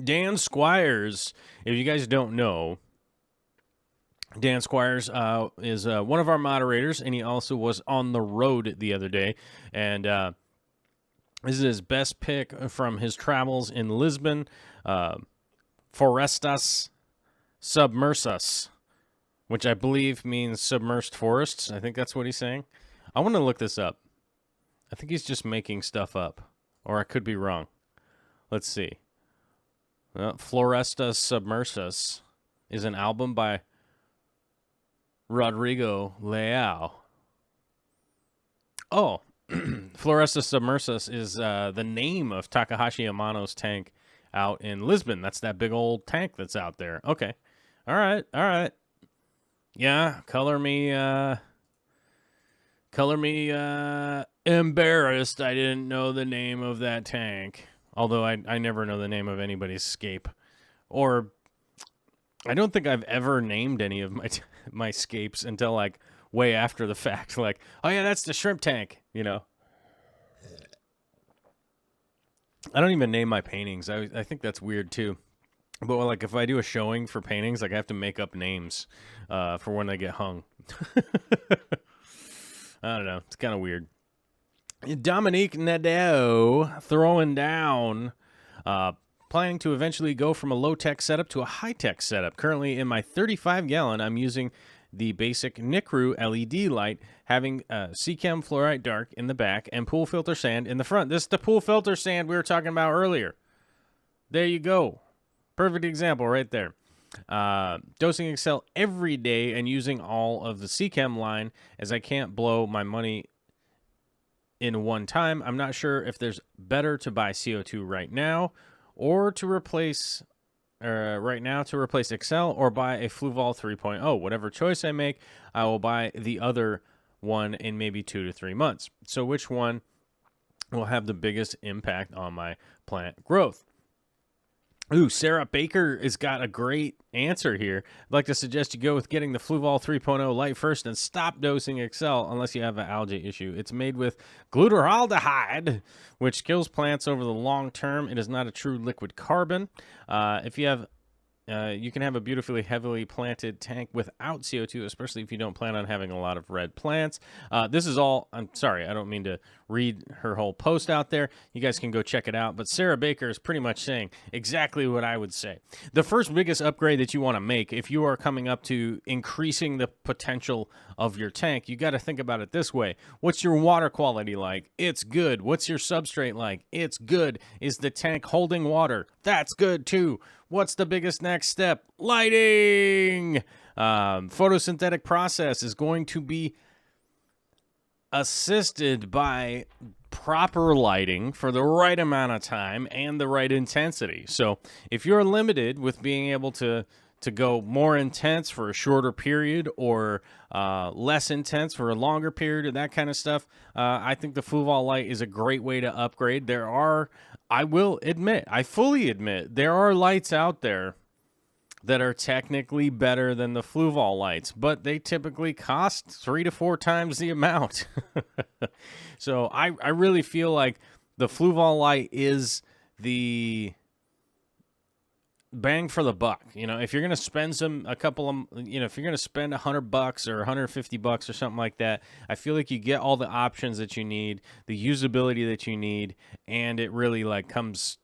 Dan Squires, if you guys don't know, Dan Squires is one of our moderators, and he also was on the road the other day. And this is his best pick from his travels in Lisbon. Florestas submersas, which I believe means submersed forests. I think that's what he's saying. I want to look this up. I think he's just making stuff up, or I could be wrong. Let's see. Florestas submersas is an album by Rodrigo Leao. Oh, Florestas submersas is the name of Takahashi Amano's tank out in Lisbon. That's that big old tank that's out there. Okay. All right. Yeah, color me embarrassed I didn't know the name of that tank. Although I never know the name of anybody's scape. Or I don't think I've ever named any of my scapes until like way after the fact. Like, oh yeah, that's the shrimp tank, I don't even name my paintings. I think that's weird too. But like if I do a showing for paintings, like I have to make up names for when they get hung. I don't know. It's kind of weird. Dominique Nadeau throwing down. Planning to eventually go from a low-tech setup to a high-tech setup. Currently in my 35-gallon, I'm using the basic Nicru LED light, having Seachem Fluorite Dark in the back and pool filter sand in the front. This is the pool filter sand we were talking about earlier. There you go. Perfect example right there. Dosing Excel every day and using all of the Seachem line, as I can't blow my money in one time. I'm not sure if there's better to buy CO2 right now or to replace Excel or buy a Fluval 3.0. Whatever choice I make, I will buy the other one in maybe 2 to 3 months. So which one will have the biggest impact on my plant growth? Ooh, Sarah Baker has got a great answer here. I'd like to suggest you go with getting the Fluval 3.0 light first and stop dosing Excel unless you have an algae issue. It's made with glutaraldehyde, which kills plants over the long term. It is not a true liquid carbon. If you have you can have a beautifully heavily planted tank without CO2, especially if you don't plan on having a lot of red plants. This is all, I'm sorry, I don't mean to read her whole post out there. You guys can go check it out. But Sarah Baker is pretty much saying exactly what I would say. The first biggest upgrade that you want to make if you are coming up to increasing the potential of your tank, you got to think about it this way. What's your water quality like? It's good. What's your substrate like? It's good. Is the tank holding water? That's good too. What's the biggest next step? Lighting! Photosynthetic process is going to be assisted by proper lighting for the right amount of time and the right intensity. So if you're limited with being able to go more intense for a shorter period or less intense for a longer period and that kind of stuff, I think the Fluval light is a great way to upgrade. There are, I will admit, I fully admit, there are lights out there that are technically better than the Fluval lights, but they typically cost 3 to 4 times the amount. So I really feel like the Fluval light is the bang for the buck. You know, if you're going to spend if you're going to spend $100 or $150 or something like that, I feel like you get all the options that you need, the usability that you need, and it really like comes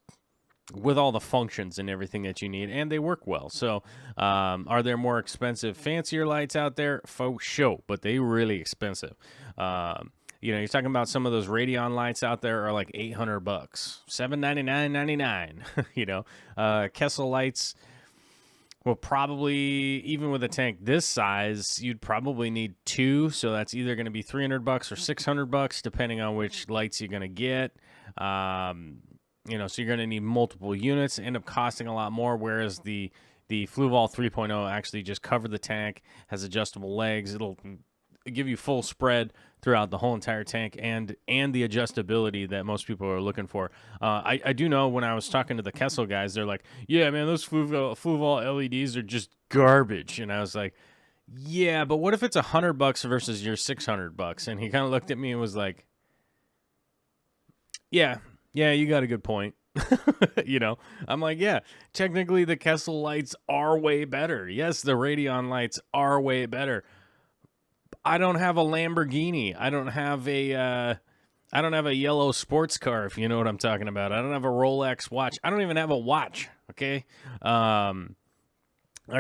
with all the functions and everything that you need, and they work well. So are there more expensive, fancier lights out there? For sure, but they really expensive. You know, you're talking about some of those Radion lights out there are like $800, $799.99. You know, Kessel lights will probably, even with a tank this size, you'd probably need 2. So that's either going to be $300 or $600, depending on which lights you're going to get. You know, so you're going to need multiple units, end up costing a lot more, whereas the Fluval 3.0 actually just covered the tank, has adjustable legs. It'll give you full spread throughout the whole entire tank and the adjustability that most people are looking for. I do know when I was talking to the Kessel guys, they're like, yeah, man, those Fluval LEDs are just garbage. And I was like, yeah, but what if it's $100 versus your $600? And he kind of looked at me and was like, yeah, you got a good point. You know, I'm like, yeah, technically the Kessel lights are way better. Yes, the Radion lights are way better. I don't have a Lamborghini. I don't have a yellow sports car, if you know what I'm talking about. I don't have a Rolex watch. I don't even have a watch, okay? I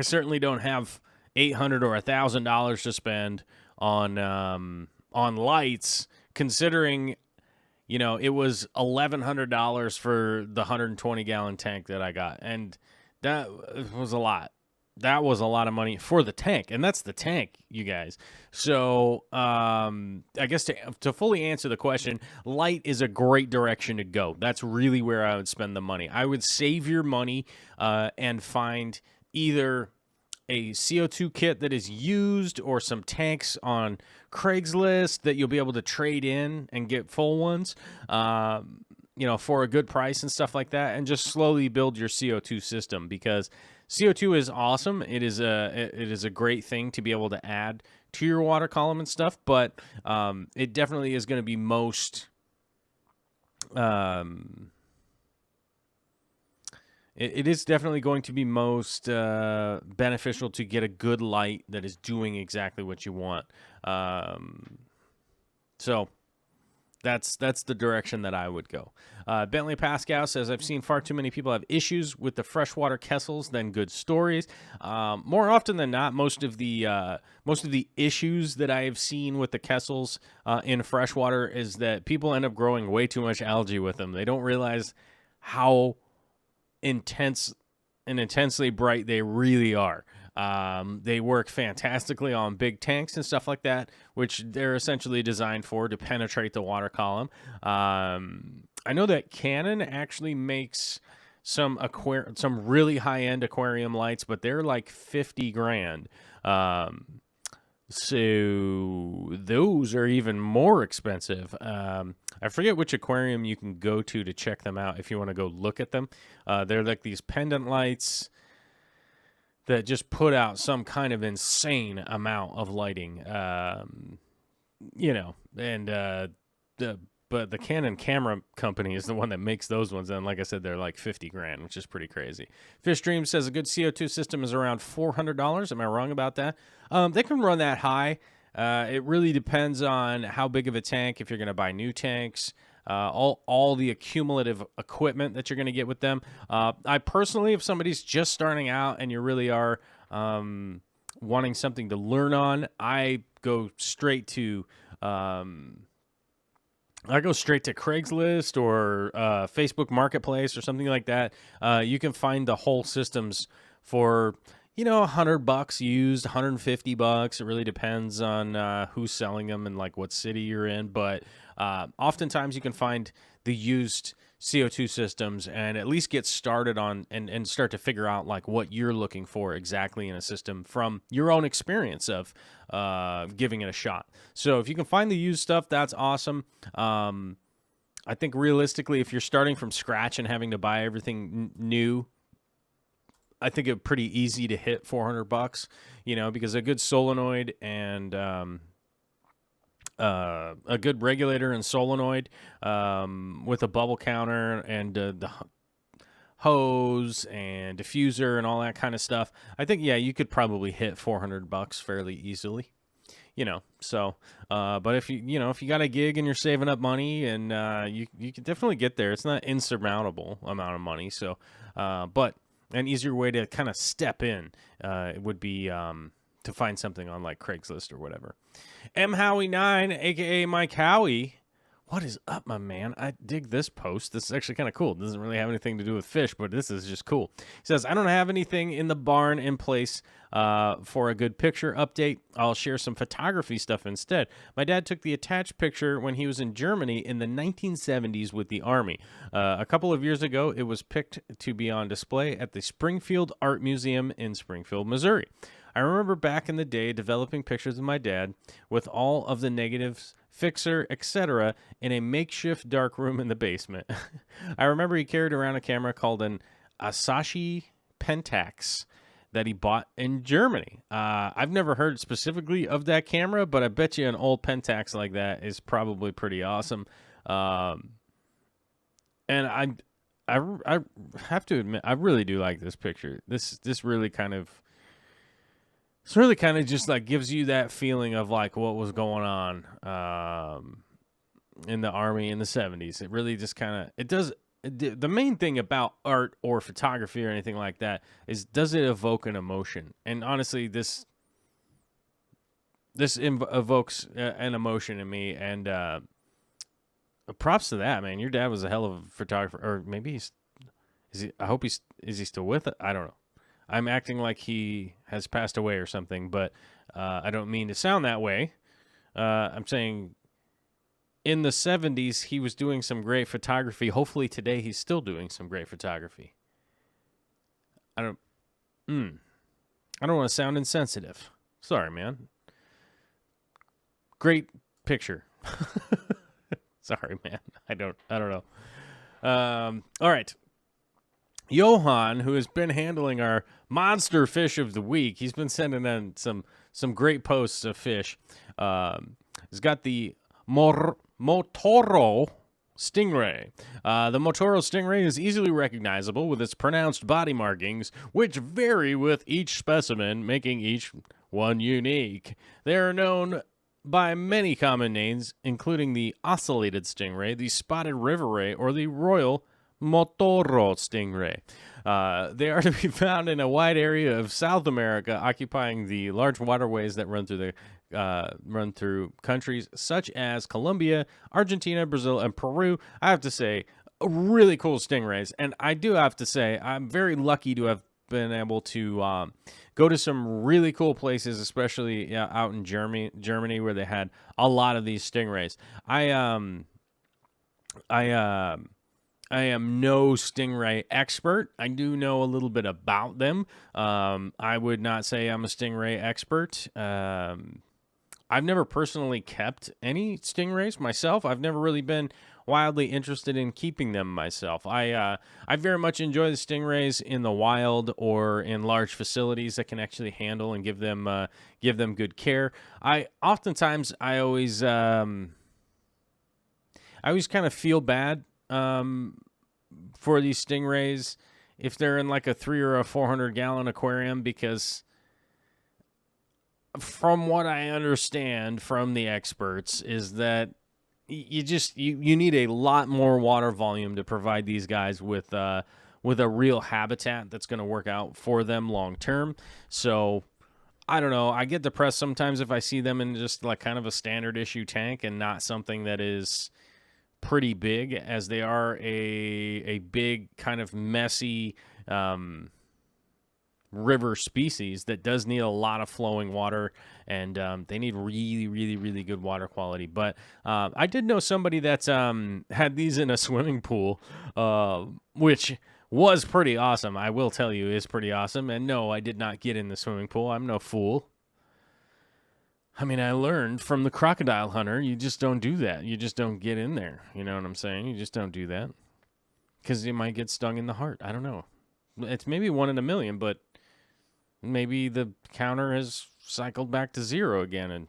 certainly don't have $800 or $1,000 to spend on lights, considering, you know, it was $1,100 for the 120-gallon tank that I got, and that was a lot. That was a lot of money for the tank, and that's the tank, you guys. So I guess to fully answer the question, light is a great direction to go. That's really where I would spend the money. I would save your money and find either a CO2 kit that is used or some tanks on Craigslist that you'll be able to trade in and get full ones, you know, for a good price and stuff like that, and just slowly build your CO2 system, because CO2 is awesome. It is a great thing to be able to add to your water column and stuff, but it definitely is going to be most it is definitely going to be most beneficial to get a good light that is doing exactly what you want. So that's the direction that I would go. Bentley Pascal says, I've seen far too many people have issues with the freshwater Kessels than good stories. More often than not, most of the issues that I have seen with the Kessels in freshwater is that people end up growing way too much algae with them. They don't realize how intense and intensely bright they really are. They work fantastically on big tanks and stuff like that, which they're essentially designed for, to penetrate the water column. I know that Canon actually makes some really high-end aquarium lights, but they're like 50 grand. So those are even more expensive. I forget which aquarium you can go to check them out if you want to go look at them. They're like these pendant lights that just put out some kind of insane amount of lighting. But the Canon camera company is the one that makes those ones, and like I said, they're like 50 grand, which is pretty crazy. Fish Dream says a good CO2 system is around $400. Am I wrong about that? They can run that high. It really depends on how big of a tank, if you're going to buy new tanks, all the accumulative equipment that you're going to get with them. I personally, if somebody's just starting out and you really are wanting something to learn on, I go straight to Craigslist or Facebook Marketplace or something like that. You can find the whole systems for $100 used, $150. It really depends on who's selling them and like what city you're in. But oftentimes you can find the used CO2 systems and at least get started on and start to figure out like what you're looking for exactly in a system from your own experience of giving it a shot. So if you can find the used stuff, that's awesome. I think realistically, if you're starting from scratch and having to buy everything new, I think it's pretty easy to hit $400, because a good solenoid and a good regulator and solenoid with a bubble counter and the hose and diffuser and all that kind of stuff. I think, you could probably hit $400 fairly easily. So, but if you got a gig and you're saving up money and you can definitely get there. It's not insurmountable amount of money. So, but an easier way to kind of step in would be to find something on like Craigslist or whatever. M. Howie9, aka Mike Howie. What is up, my man? I dig this post. This is actually kind of cool. It doesn't really have anything to do with fish, but this is just cool. He says, I don't have anything in the barn in place for a good picture update. I'll share some photography stuff instead. My dad took the attached picture when he was in Germany in the 1970s with the Army. A couple of years ago, it was picked to be on display at the Springfield Art Museum in Springfield, Missouri. I remember back in the day developing pictures of my dad with all of the negatives, fixer, etc. in a makeshift dark room in the basement. I remember he carried around a camera called an Asahi Pentax that he bought in Germany. I've never heard specifically of that camera, but I bet you an old Pentax like that is probably pretty awesome. And I have to admit, I really do like this picture. This really kind of... It's really kind of just like gives you that feeling of like what was going on in the Army in the 70s. It really just kind of, it does, the main thing about art or photography or anything like that is, does it evoke an emotion? And honestly, this evokes an emotion in me, and props to that, man. Your dad was a hell of a photographer, or maybe is he still with it? I don't know. I'm acting like he has passed away or something, but I don't mean to sound that way. I'm saying in the 70s, he was doing some great photography. Hopefully today he's still doing some great photography. I don't want to sound insensitive. Sorry, man. Great picture. Sorry, man. I don't know. All right. Johan, who has been handling our monster fish of the week, he's been sending in some great posts of fish. He's got the Matoro Stingray. The Matoro Stingray is easily recognizable with its pronounced body markings, which vary with each specimen, making each one unique. They are known by many common names, including the ocellated stingray, the spotted river ray, or the royal Matoro Stingray. They are to be found in a wide area of South America, occupying the large waterways that run through countries such as Colombia, Argentina, Brazil, and Peru. I have to say, really cool stingrays, and I do have to say, I'm very lucky to have been able to go to some really cool places, especially out in Germany, where they had a lot of these stingrays. I am no stingray expert. I do know a little bit about them. I would not say I'm a stingray expert. I've never personally kept any stingrays myself. I've never really been wildly interested in keeping them myself. I very much enjoy the stingrays in the wild or in large facilities that can actually handle and give them good care. I always kind of feel bad for these stingrays if they're in like a 300 or a 400-gallon aquarium, because from what I understand from the experts is that you need a lot more water volume to provide these guys with a real habitat that's going to work out for them long term. So I don't know. I get depressed sometimes if I see them in just like kind of a standard issue tank and not something that is pretty big, as they are a big kind of messy river species that does need a lot of flowing water, and they need really, really, really good water quality. But I did know somebody that's had these in a swimming pool, which was pretty awesome. I will tell you, is pretty awesome. And no, I did not get in the swimming pool. I'm no fool. I mean, I learned from the crocodile hunter, you just don't do that. You just don't get in there. You know what I'm saying? You just don't do that, because you might get stung in the heart. I don't know. It's maybe 1 in a million, but maybe the counter has cycled back to 0 again and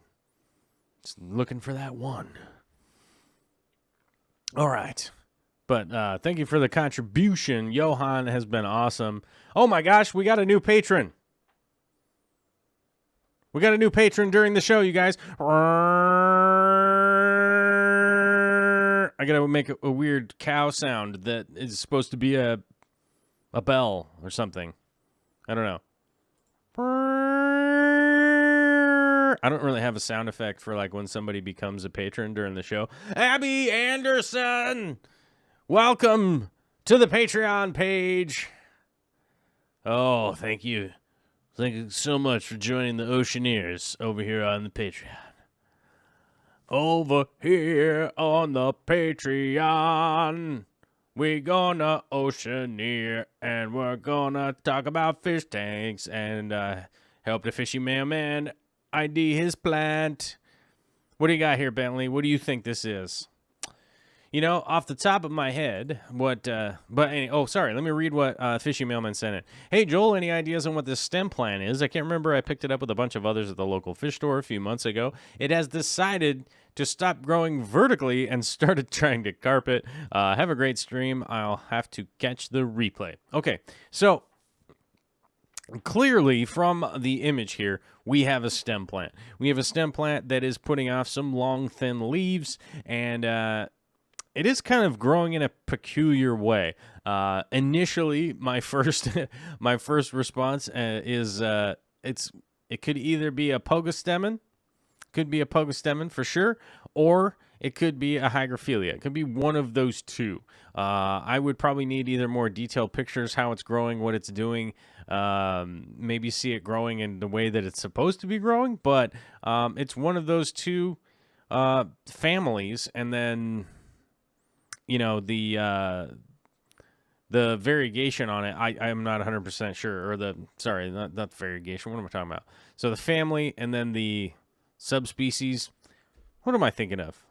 it's looking for that 1. All right. But thank you for the contribution. Johan has been awesome. Oh my gosh, we got a new patron. We got a new patron during the show, you guys. I got to make a weird cow sound that is supposed to be a bell or something. I don't know. I don't really have a sound effect for like when somebody becomes a patron during the show. Abby Anderson, welcome to the Patreon page. Oh, thank you. Thank you so much for joining the Oceaneers over here on the Patreon. Over here on the Patreon, we gonna oceaneer, and we're gonna talk about fish tanks and help the fishy mailman ID his plant. What do you got here, Bentley? What do you think this is? You know, off the top of my head, let me read what Fishy Mailman sent in. Hey, Joel, any ideas on what this stem plant is? I can't remember. I picked it up with a bunch of others at the local fish store a few months ago. It has decided to stop growing vertically and started trying to carpet. Have a great stream. I'll have to catch the replay. Okay, so clearly from the image here, we have a stem plant. We have a stem plant that is putting off some long, thin leaves, and it is kind of growing in a peculiar way. Initially, my first response is it could either be a pogostemen, for sure, or it could be a hygrophila. It could be one of those two. I would probably need either more detailed pictures, how it's growing, what it's doing, maybe see it growing in the way that it's supposed to be growing. But it's one of those two families, and then you know, the variegation on it, I'm not 100% sure, or not the variegation, what am I talking about? So the family and then the subspecies, what am I thinking of?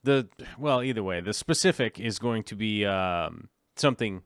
Either way, the specific is going to be something.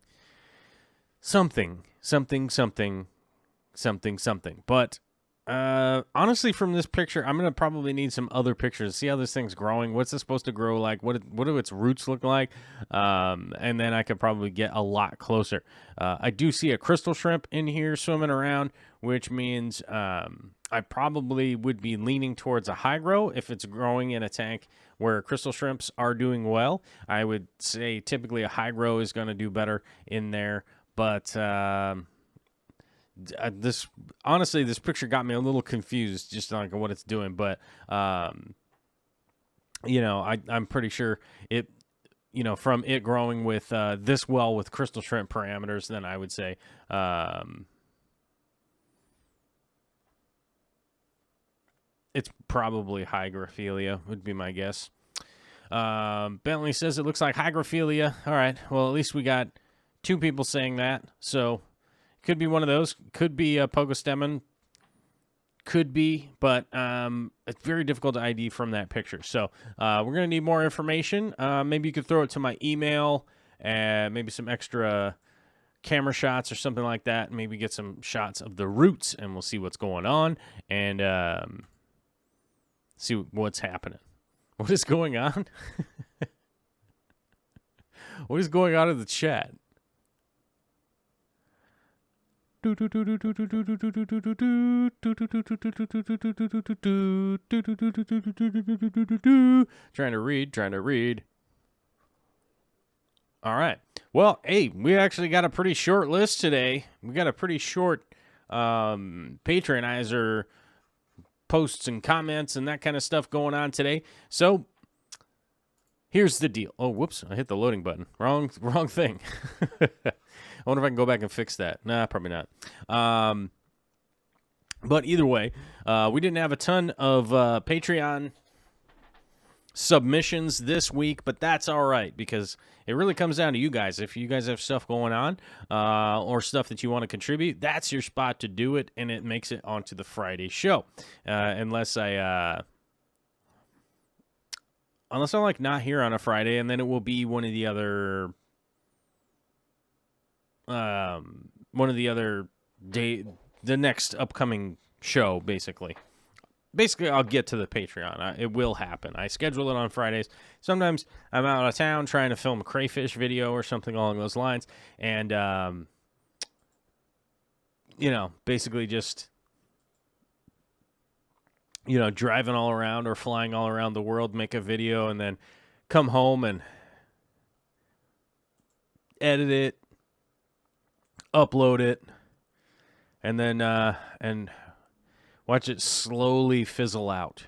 But Honestly, from this picture, I'm gonna probably need some other pictures. See how this thing's growing. What's it supposed to grow like? What do its roots look like? And then I could probably get a lot closer. I do see a crystal shrimp in here swimming around, which means I probably would be leaning towards a hygro if it's growing in a tank where crystal shrimps are doing well. I would say typically a hygro is going to do better in there, but. This picture got me a little confused just on what it's doing, but you know, I'm pretty sure it, you know, from it growing with this well with crystal shrimp parameters, then I would say it's probably hygrophilia would be my guess. Bentley says it looks like hygrophilia. All right, well, at least we got 2 people saying that, so could be one of those. Could be a Pogostemon. Could be, but it's very difficult to ID from that picture. So we're going to need more information. Maybe you could throw it to my email and maybe some extra camera shots or something like that. Maybe get some shots of the roots, and we'll see what's going on and see what's happening. What is going on? What is going on in the chat? Trying to read. All right. Well, hey, we actually got a pretty short list today. We got a pretty short Patronizer posts and comments and that kind of stuff going on today. So here's the deal. Oh, whoops. I hit the loading button. Wrong thing. I wonder if I can go back and fix that. Nah, probably not. But either way, we didn't have a ton of Patreon submissions this week, but that's all right because it really comes down to you guys. If you guys have stuff going on or stuff that you want to contribute, that's your spot to do it, and it makes it onto the Friday show. Unless I'm like not here on a Friday, and then it will be one of the other day, the next upcoming show, basically. I'll get to the Patreon. It will happen. I schedule it on Fridays. Sometimes I'm out of town trying to film a crayfish video or something along those lines. And, you know, basically just, you know, driving all around or flying all around the world, make a video, and then come home and edit it, upload it, and then and watch it slowly fizzle out.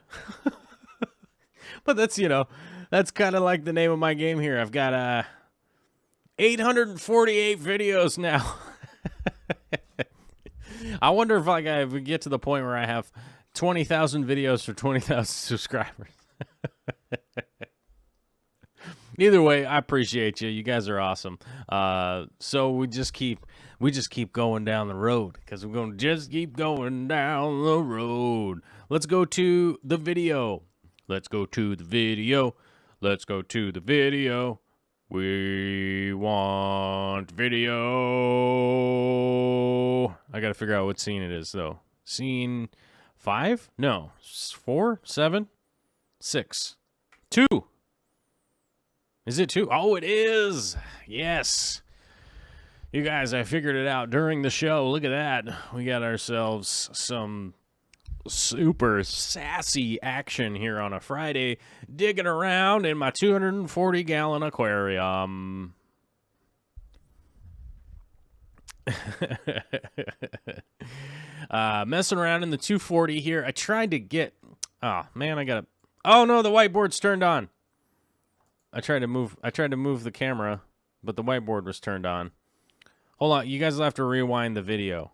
But that's, you know, that's kind of like the name of my game here. I've got 848 videos now. I wonder if I would get to the point where I have 20,000 videos for 20,000 subscribers. Either way, I appreciate you. You guys are awesome. So we just keep going down the road because we're going to just keep going down the road. Let's go to the video. We want video. I got to figure out what scene it is, though. Scene 5? No. 4? 7? 6? 2. Is it 2? Oh, it is. Yes. You guys, I figured it out during the show. Look at that. We got ourselves some super sassy action here on a Friday, digging around in my 240-gallon aquarium. Messing around in the 240 here. I tried to get... Oh, man, I got to... Oh, no, the whiteboard's turned on. I tried to move the camera, but the whiteboard was turned on. Hold on, you guys will have to rewind the video.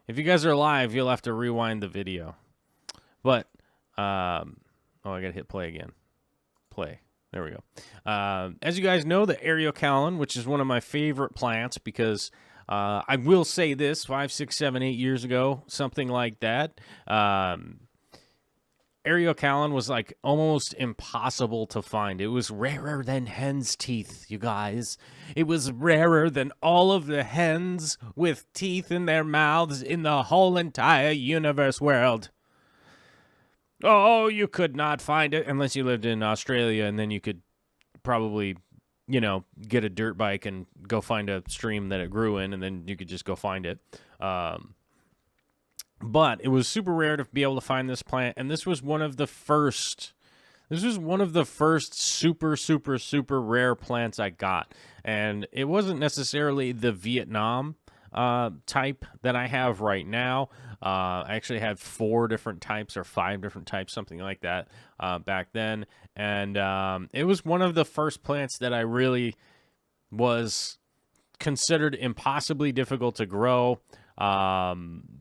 If you guys are live, you'll have to rewind the video. But, oh, I gotta hit play again. Play. There we go. As you guys know, the Aeriocallan, which is one of my favorite plants, because I will say this, 5, 6, 7, 8 years ago, something like that, Areocalon was like almost impossible to find. It was rarer than hen's teeth, you guys. It was rarer than all of the hens with teeth in their mouths in the whole entire universe world. Oh, you could not find it unless you lived in Australia, and then you could probably, you know, get a dirt bike and go find a stream that it grew in, and then you could just go find it. But it was super rare to be able to find this plant, and this was one of the first. This was one of the first super, super, super rare plants I got, and it wasn't necessarily the Vietnam type that I have right now. I actually had 4 different types or 5 different types, something like that, back then, and it was one of the first plants that I really was considered impossibly difficult to grow.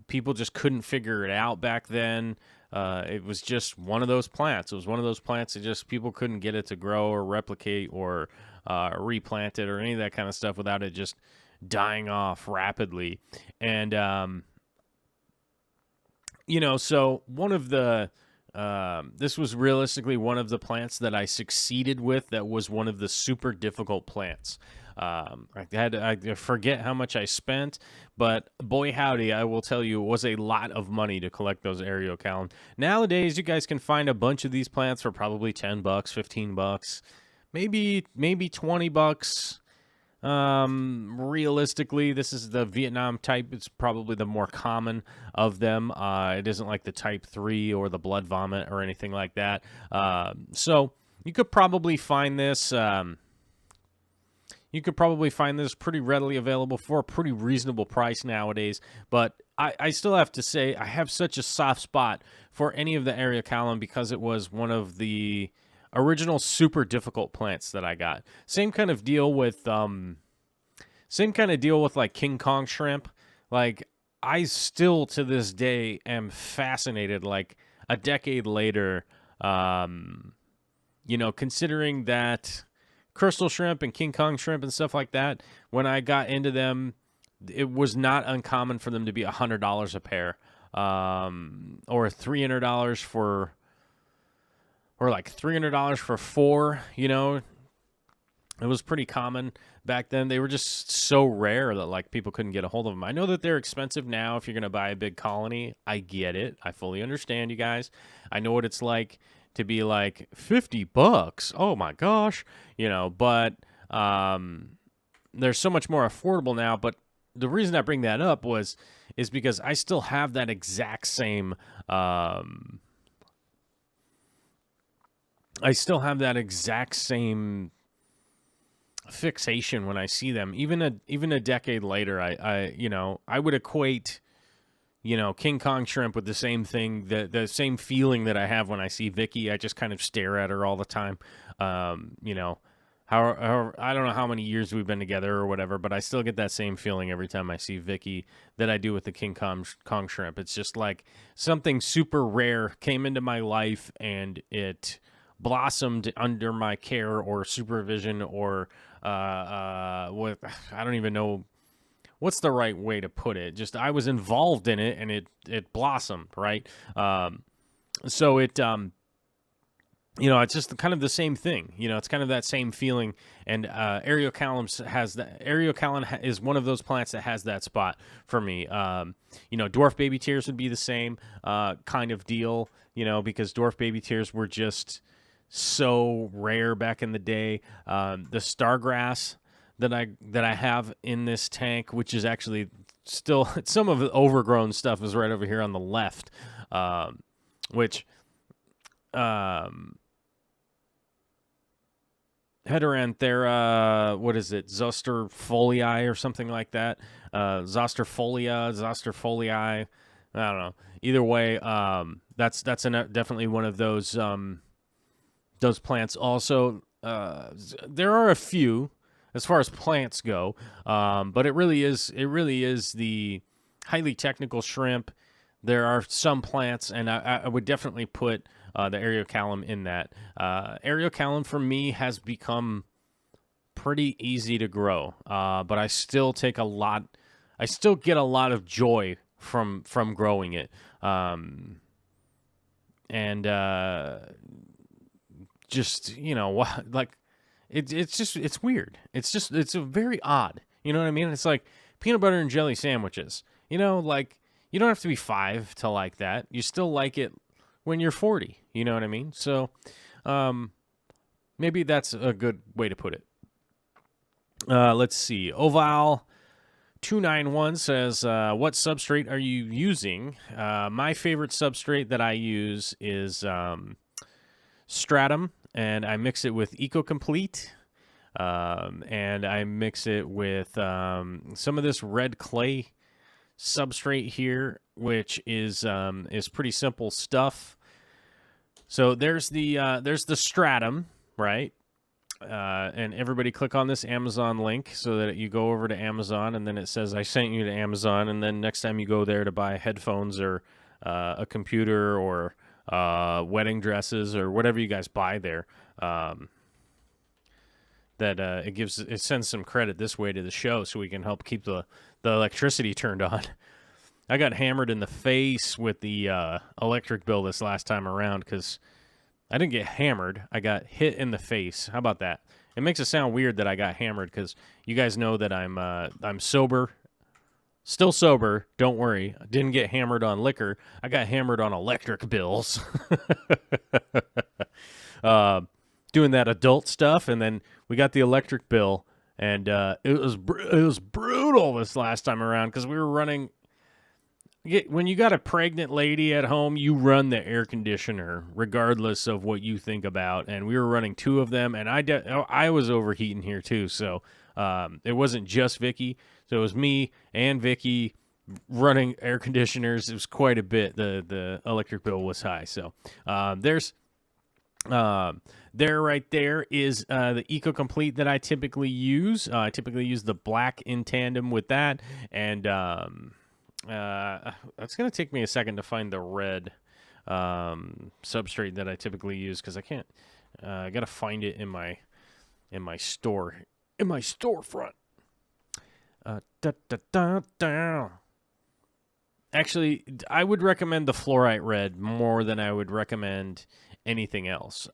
People just couldn't figure it out back then. It was just one of those plants. It was one of those plants that just people couldn't get it to grow or replicate or replant it or any of that kind of stuff without it just dying off rapidly. And, you know, so one of the, this was realistically one of the plants that I succeeded with that was one of the super difficult plants. I forget how much I spent, but boy howdy, I will tell you, it was a lot of money to collect those Areocalum. Nowadays, you guys can find a bunch of these plants for probably $10, $15, maybe $20. Realistically, this is the Vietnam type. It's probably the more common of them. It isn't like the type 3 or the blood vomit or anything like that. So you could probably find this. You could probably find this pretty readily available for a pretty reasonable price nowadays. But I still have to say I have such a soft spot for any of the Areocalum because it was one of the original super difficult plants that I got. Same kind of deal with like King Kong shrimp. Like, I still to this day am fascinated, like a decade later, you know, considering that crystal shrimp and King Kong shrimp and stuff like that, when I got into them, it was not uncommon for them to be $100 a pair, or $300 for, or like $300 for 4, you know. It was pretty common back then. They were just so rare that like people couldn't get a hold of them. I know that they're expensive now if you're going to buy a big colony. I get it. I fully understand, you guys. I know what it's like to be like $50. Oh my gosh, you know, but they're so much more affordable now. But the reason I bring that up is because I still have that exact same fixation when I see them. Even a decade later, I you know, I would equate, you know, King Kong shrimp with the same thing, the same feeling that I have when I see Vicky. I just kind of stare at her all the time. You know, how I don't know how many years we've been together or whatever, but I still get that same feeling every time I see Vicky that I do with the King Kong shrimp. It's just like something super rare came into my life and it blossomed under my care or supervision or what, I don't even know what's the right way to put it. Just I was involved in it and it blossomed, right? So it you know, it's just kind of the same thing. You know, it's kind of that same feeling. And Areocalum has that. Areocalum is one of those plants that has that spot for me. You know, dwarf baby tears would be the same kind of deal. You know, because dwarf baby tears were just so rare back in the day. The stargrass that I have in this tank, which is actually still some of the overgrown stuff, is right over here on the left, which Heteranthera, what is it, zosterfolii or something like that, zosterfolii, I don't know. Either way, that's definitely one of those plants. Also, there are a few as far as plants go, but it really is the highly technical shrimp. There are some plants, and I would definitely put the Areocalum in that. Areocalum for me has become pretty easy to grow, but I still get a lot of joy from growing it. And and just, you know, like it's weird. It's very odd. You know what I mean? It's like peanut butter and jelly sandwiches. You know, like you don't have to be 5 to like that. You still like it when you're 40. You know what I mean? So maybe that's a good way to put it. Let's see. Oval 291 says, what substrate are you using? My favorite substrate that I use is Stratum, and I mix it with EcoComplete, and I mix it with some of this red clay substrate here, which is pretty simple stuff. So there's the Stratum, right? And everybody click on this Amazon link so that you go over to Amazon, and then it says, I sent you to Amazon, and then next time you go there to buy headphones or a computer or wedding dresses or whatever you guys buy there, it sends some credit this way to the show so we can help keep the electricity turned on. I got hammered in the face with the electric bill this last time around because I didn't get hammered. I got hit in the face. How about that? It makes it sound weird that I got hammered because you guys know that I'm sober. Still sober. Don't worry. I didn't get hammered on liquor. I got hammered on electric bills. Doing that adult stuff, and then we got the electric bill, and it was brutal this last time around because we were running. When you got a pregnant lady at home, you run the air conditioner regardless of what you think about. And we were running 2 of them, and I was overheating here too. So it wasn't just Vicky. So it was me and Vicky running air conditioners. It was quite a bit. The electric bill was high. So there right there is the EcoComplete that I typically use. I typically use the black in tandem with that, and it's going to take me a second to find the red substrate that I typically use because I can't. I got to find it in my storefront. Actually, I would recommend the fluorite red more than I would recommend anything else.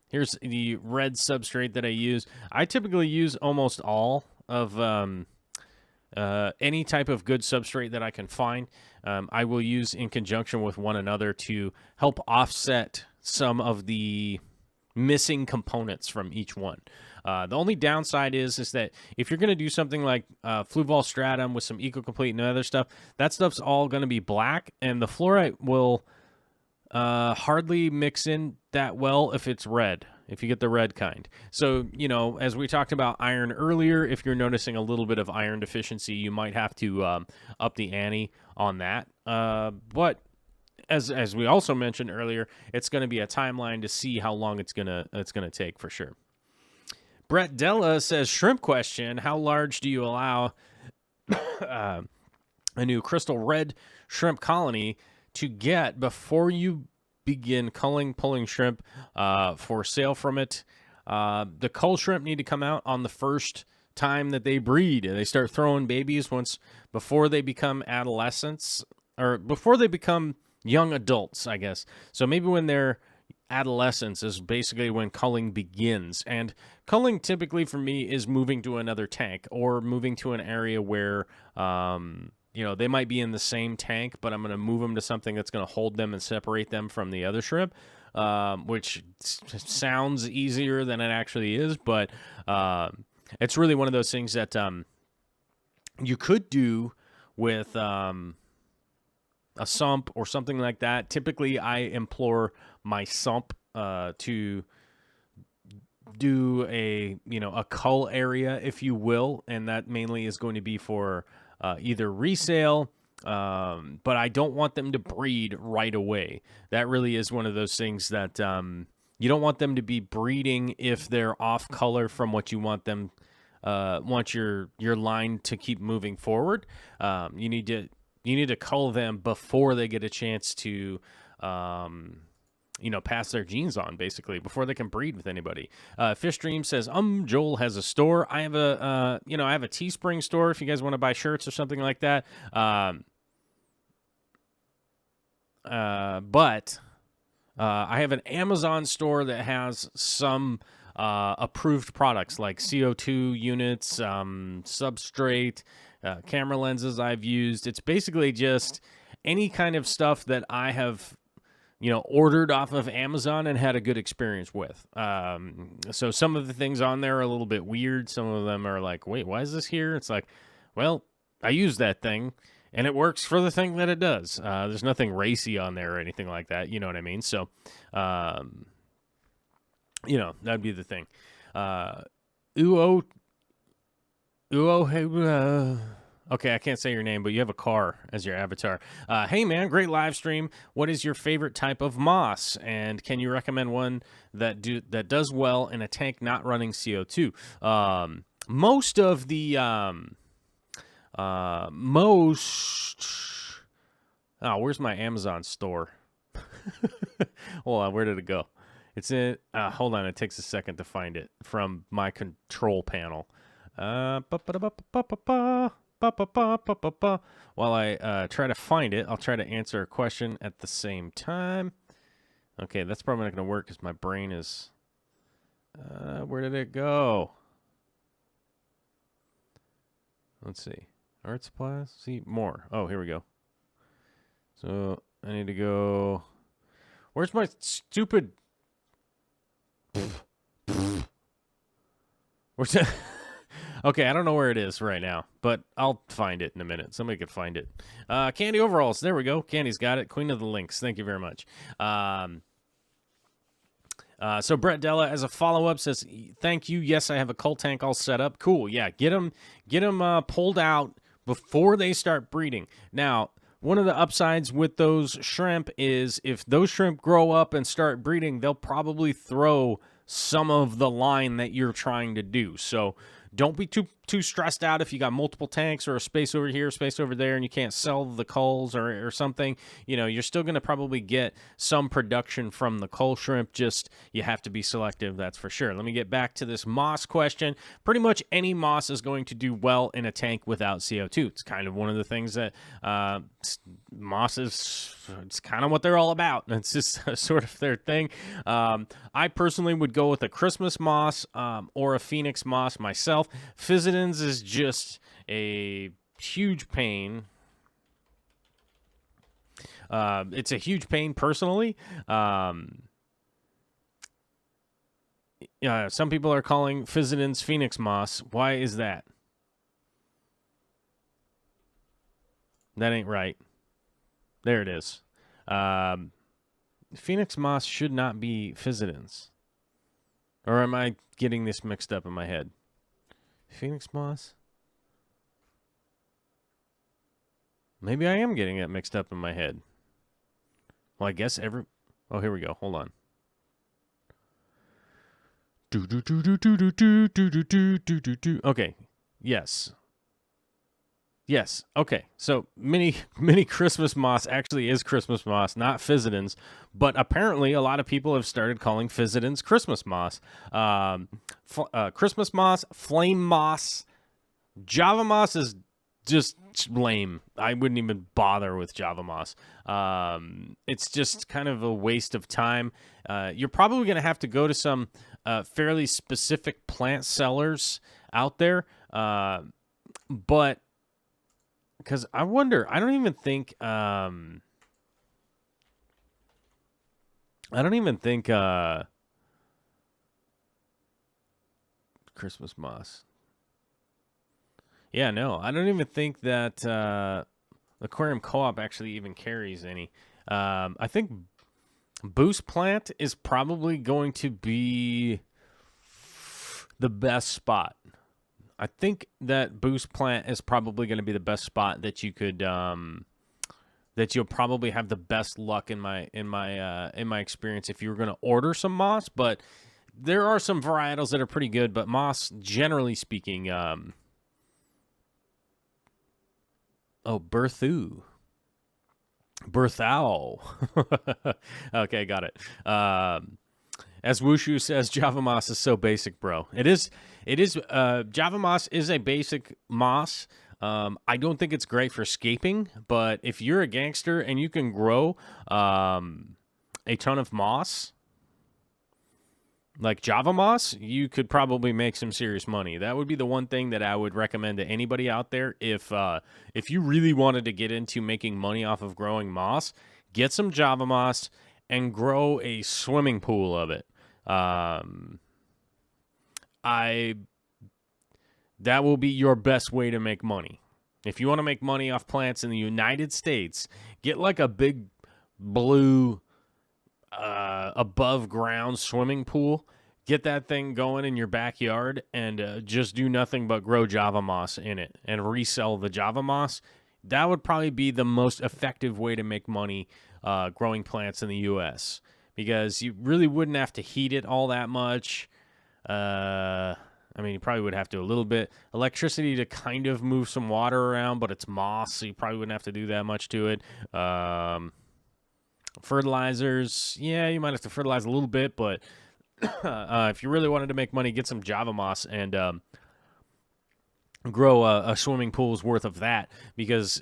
Here's the red substrate that I use. I typically use almost all of any type of good substrate that I can find. I will use in conjunction with one another to help offset some of the missing components from each one. The only downside is that if you're going to do something like Fluval Stratum with some EcoComplete and other stuff, that stuff's all going to be black, and the fluorite will hardly mix in that well if it's red, if you get the red kind. So, you know, as we talked about iron earlier, if you're noticing a little bit of iron deficiency, you might have to up the ante on that. But as we also mentioned earlier, it's going to be a timeline to see how long it's gonna take for sure. Brett Della says, shrimp question, how large do you allow a new crystal red shrimp colony to get before you begin pulling shrimp for sale from it? The cull shrimp need to come out on the first time that they breed. They start throwing babies before they become adolescents, or before they become young adults, I guess. So maybe when they're adolescence is basically when culling begins. And culling typically for me is moving to another tank or moving to an area where you know, they might be in the same tank, but I'm going to move them to something that's going to hold them and separate them from the other shrimp, which sounds easier than it actually is, but it's really one of those things that you could do with a sump or something like that. Typically, I implore my sump to do a cull area, if you will, and that mainly is going to be for either resale, but I don't want them to breed right away. That really is one of those things that you don't want them to be breeding if they're off color from what you want them, want your line to keep moving forward. You need to cull them before they get a chance to pass their genes on, basically, before they can breed with anybody. Fish Dream says, Joel has a store. I have a Teespring store if you guys want to buy shirts or something like that. But I have an Amazon store that has some approved products like CO2 units, Substrate, camera lenses I've used. It's basically just any kind of stuff that I have, ordered off of Amazon and had a good experience with. So some of the things on there are a little bit weird. Some of them are like, wait, why is this here? It's like, well, I use that thing and it works for the thing that it does. There's nothing racy on there or anything like that. You know what I mean? So, that'd be the thing. Okay, I can't say your name, but you have a car as your avatar. Hey, man, great live stream. What is your favorite type of moss? And can you recommend one that does well in a tank not running CO2? Most of the... where's my Amazon store? Hold on, where did it go? It's in... hold on, it takes a second to find it from my control panel. While I try to find it, I'll try to answer a question at the same time. Okay, that's probably not going to work because my brain is... where did it go? Let's see. Art supplies? See, more. Oh, here we go. So, I need to go... Where's my stupid... Where's that? Okay, I don't know where it is right now, but I'll find it in a minute. Somebody could find it. Candy Overalls. There we go. Candy's got it. Queen of the Links. Thank you very much. So Brett Della, as a follow-up, says, thank you. Yes, I have a cull tank all set up. Cool. Yeah, get them pulled out before they start breeding. Now, one of the upsides with those shrimp is if those shrimp grow up and start breeding, they'll probably throw some of the line that you're trying to do. So don't be too stressed out if you got multiple tanks or a space over here, space over there, and you can't sell the culls or something. You're still going to probably get some production from the cull shrimp. Just you have to be selective, that's for sure. Let me get back to this moss question. Pretty much any moss is going to do well in a tank without CO2. It's kind of one of the things that moss is. It's kind of what they're all about. It's just sort of their thing. I personally would go with a Christmas moss or a Phoenix moss myself. Physodins is just a huge pain. It's a huge pain personally. Some people are calling Physodins Phoenix moss. Why is that? That ain't right. There it is. Phoenix moss should not be Physodins. Or am I getting this mixed up in my head? Phoenix moss? Maybe I am getting it mixed up in my head. Well, I guess Oh, here we go. Hold on. Okay. Yes. Yes. Okay. So mini Christmas moss actually is Christmas moss, not Physodins. But apparently, a lot of people have started calling Physodins Christmas moss. Christmas moss, flame moss, Java moss is just lame. I wouldn't even bother with Java moss. It's just kind of a waste of time. You're probably going to have to go to some fairly specific plant sellers out there, but. Because I wonder, I don't even think Christmas moss. Yeah, no, I don't even think that Aquarium Co-op actually even carries any. I think Boost Plant is probably going to be the best spot. I think that Boost Plant is probably going to be the best spot that you could that you'll probably have the best luck in my experience if you were going to order some moss. But there are some varietals that are pretty good, but moss, generally speaking, Berthou. Okay, got it. As Wushu says, Java moss is so basic, bro. It is. Java moss is a basic moss. I don't think it's great for scaping, but if you're a gangster and you can grow a ton of moss, like Java moss, you could probably make some serious money. That would be the one thing that I would recommend to anybody out there. If you really wanted to get into making money off of growing moss, get some Java moss and grow a swimming pool of it. That will be your best way to make money. If you want to make money off plants in the United States, get like a big blue above ground swimming pool. Get that thing going in your backyard and just do nothing but grow Java moss in it and resell the Java moss. That would probably be the most effective way to make money growing plants in the U.S. because you really wouldn't have to heat it all that much. I mean, you probably would have to a little bit. Electricity to kind of move some water around, but it's moss, so you probably wouldn't have to do that much to it. Fertilizers, yeah, you might have to fertilize a little bit, but if you really wanted to make money, get some Java moss and grow a swimming pool's worth of that because,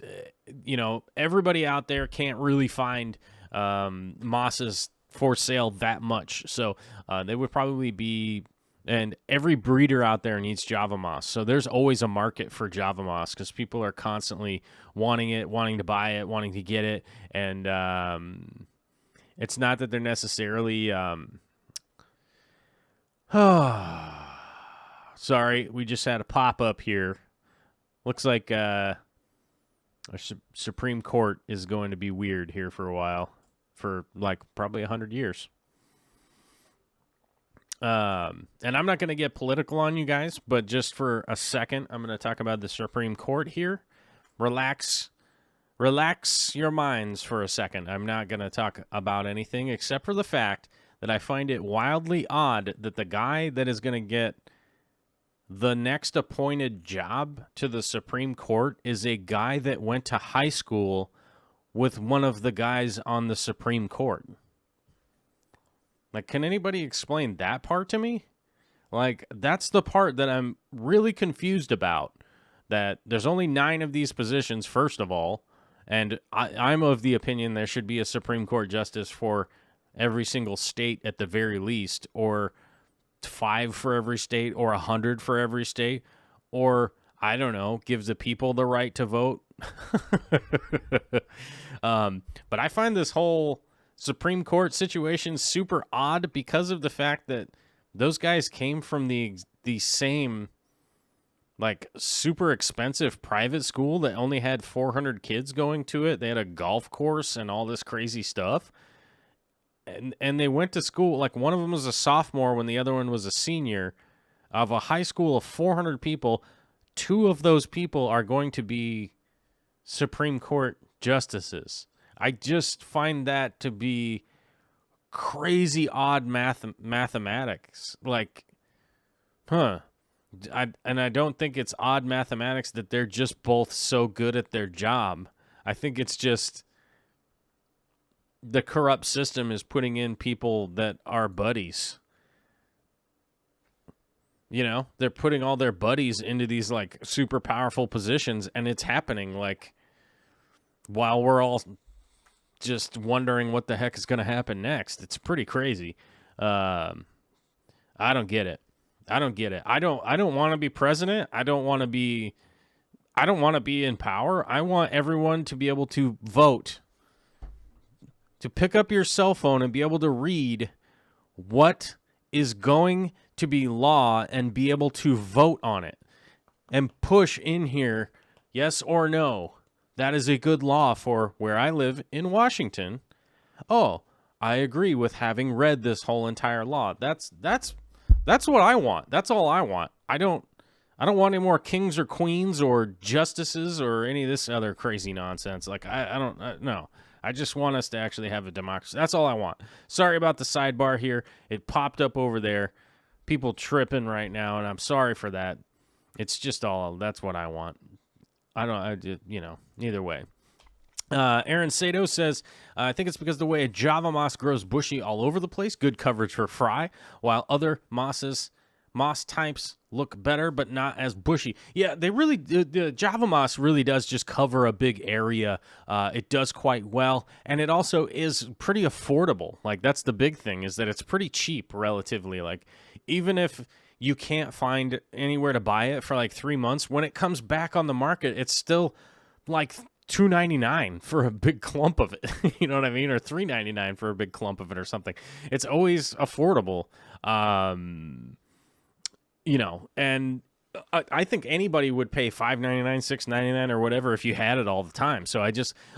everybody out there can't really find mosses for sale that much. So they would probably be... And every breeder out there needs Java moss. So there's always a market for Java moss because people are constantly wanting it, wanting to buy it, wanting to get it. And it's not that they're necessarily... sorry, we just had a pop-up here. Looks like our Supreme Court is going to be weird here for a while. For like probably 100 years. And I'm not going to get political on you guys, but just for a second, I'm going to talk about the Supreme Court here. Relax your minds for a second. I'm not going to talk about anything except for the fact that I find it wildly odd that the guy that is going to get the next appointed job to the Supreme Court is a guy that went to high school with one of the guys on the Supreme Court. Like, can anybody explain that part to me? Like, that's the part that I'm really confused about. That there's only 9 of these positions, first of all. And I'm of the opinion there should be a Supreme Court justice for every single state at the very least. Or 5 for every state. Or 100 for every state. Or, I don't know, gives the people the right to vote. But I find this whole Supreme Court situation super odd because of the fact that those guys came from the same like super expensive private school that only had 400 kids going to it. They had a golf course and all this crazy stuff. And they went to school, like one of them was a sophomore when the other one was a senior, of a high school of 400 people. 2 of those people are going to be Supreme Court justices. I just find that to be crazy odd mathematics. Like, I don't think it's odd mathematics that they're just both so good at their job. I think it's just the corrupt system is putting in people that are buddies. They're putting all their buddies into these like super powerful positions, and it's happening like while we're all just wondering what the heck is going to happen next. It's pretty crazy. I don't get it. I don't want to be president. I don't want to be in power. I want everyone to be able to vote, to pick up your cell phone and be able to read what is going to be law and be able to vote on it and push in here yes or no. That is a good law for where I live in Washington. Oh, I agree with having read this whole entire law. That's what I want. That's all I want. I don't want any more kings or queens or justices or any of this other crazy nonsense. Like no. I just want us to actually have a democracy. That's all I want. Sorry about the sidebar here. It popped up over there. People tripping right now, and I'm sorry for that. It's just that's what I want. Either way. Aaron Sato says, I think it's because the way Java moss grows bushy all over the place, good coverage for fry, while other mosses moss types look better, but not as bushy. Yeah, they really, the Java moss really does just cover a big area. It does quite well, and it also is pretty affordable. Like, that's the big thing, is that it's pretty cheap relatively. Like, even if you can't find anywhere to buy it for like 3 months, when it comes back on the market, it's still like $2.99 for a big clump of it. You know what I mean? Or $3.99 for a big clump of it or something. It's always affordable. You know, and I think anybody would pay $5.99, $6.99 or whatever if you had it all the time. So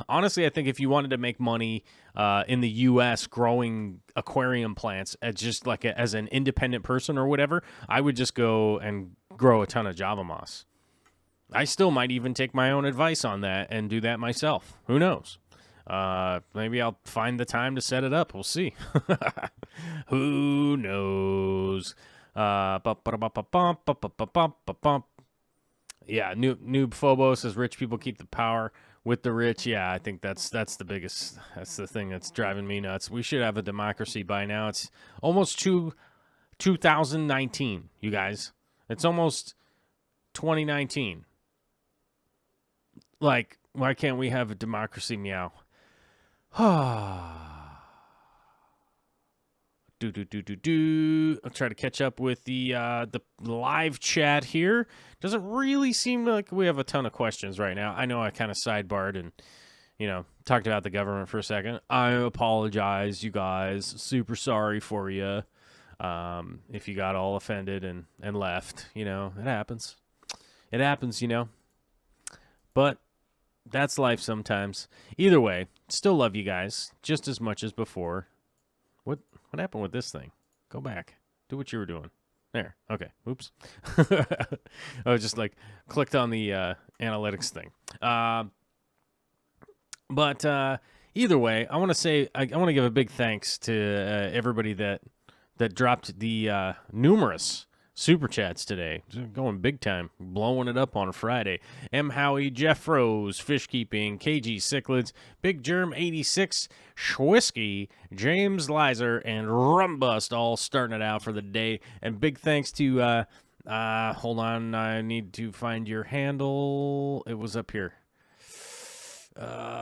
honestly, I think if you wanted to make money in the U.S. growing aquarium plants as an independent person or whatever, I would just go and grow a ton of Java moss. I still might even take my own advice on that and do that myself. Who knows? Maybe I'll find the time to set it up. We'll see. Who knows? Yeah, Noob Phobos says rich people keep the power with the rich. Yeah, I think that's the biggest. That's the thing that's driving me nuts. We should have a democracy by now. It's almost 2019, you guys. It's almost 2019. Like, why can't we have a democracy? Meow. I'll try to catch up with the live chat here. Doesn't really seem like we have a ton of questions right now. I know I kind of sidebarred and, talked about the government for a second. I apologize, you guys. Super sorry for you. If you got all offended and left, it happens. It happens, But that's life sometimes. Either way, still love you guys just as much as before. What happened with this thing? Go back. Do what you were doing. There. Okay. Oops. I just clicked on the analytics thing. But either way, I want to say I want to give a big thanks to everybody that dropped the numerous super chats today. Going big time, blowing it up on a Friday. M. Howie, Jeff Rose, Fishkeeping, KG Cichlids, Big Germ 86, Schwisky, James Lizer, and Rumbust all starting it out for the day. And big thanks to hold on, I need to find your handle. It was up here.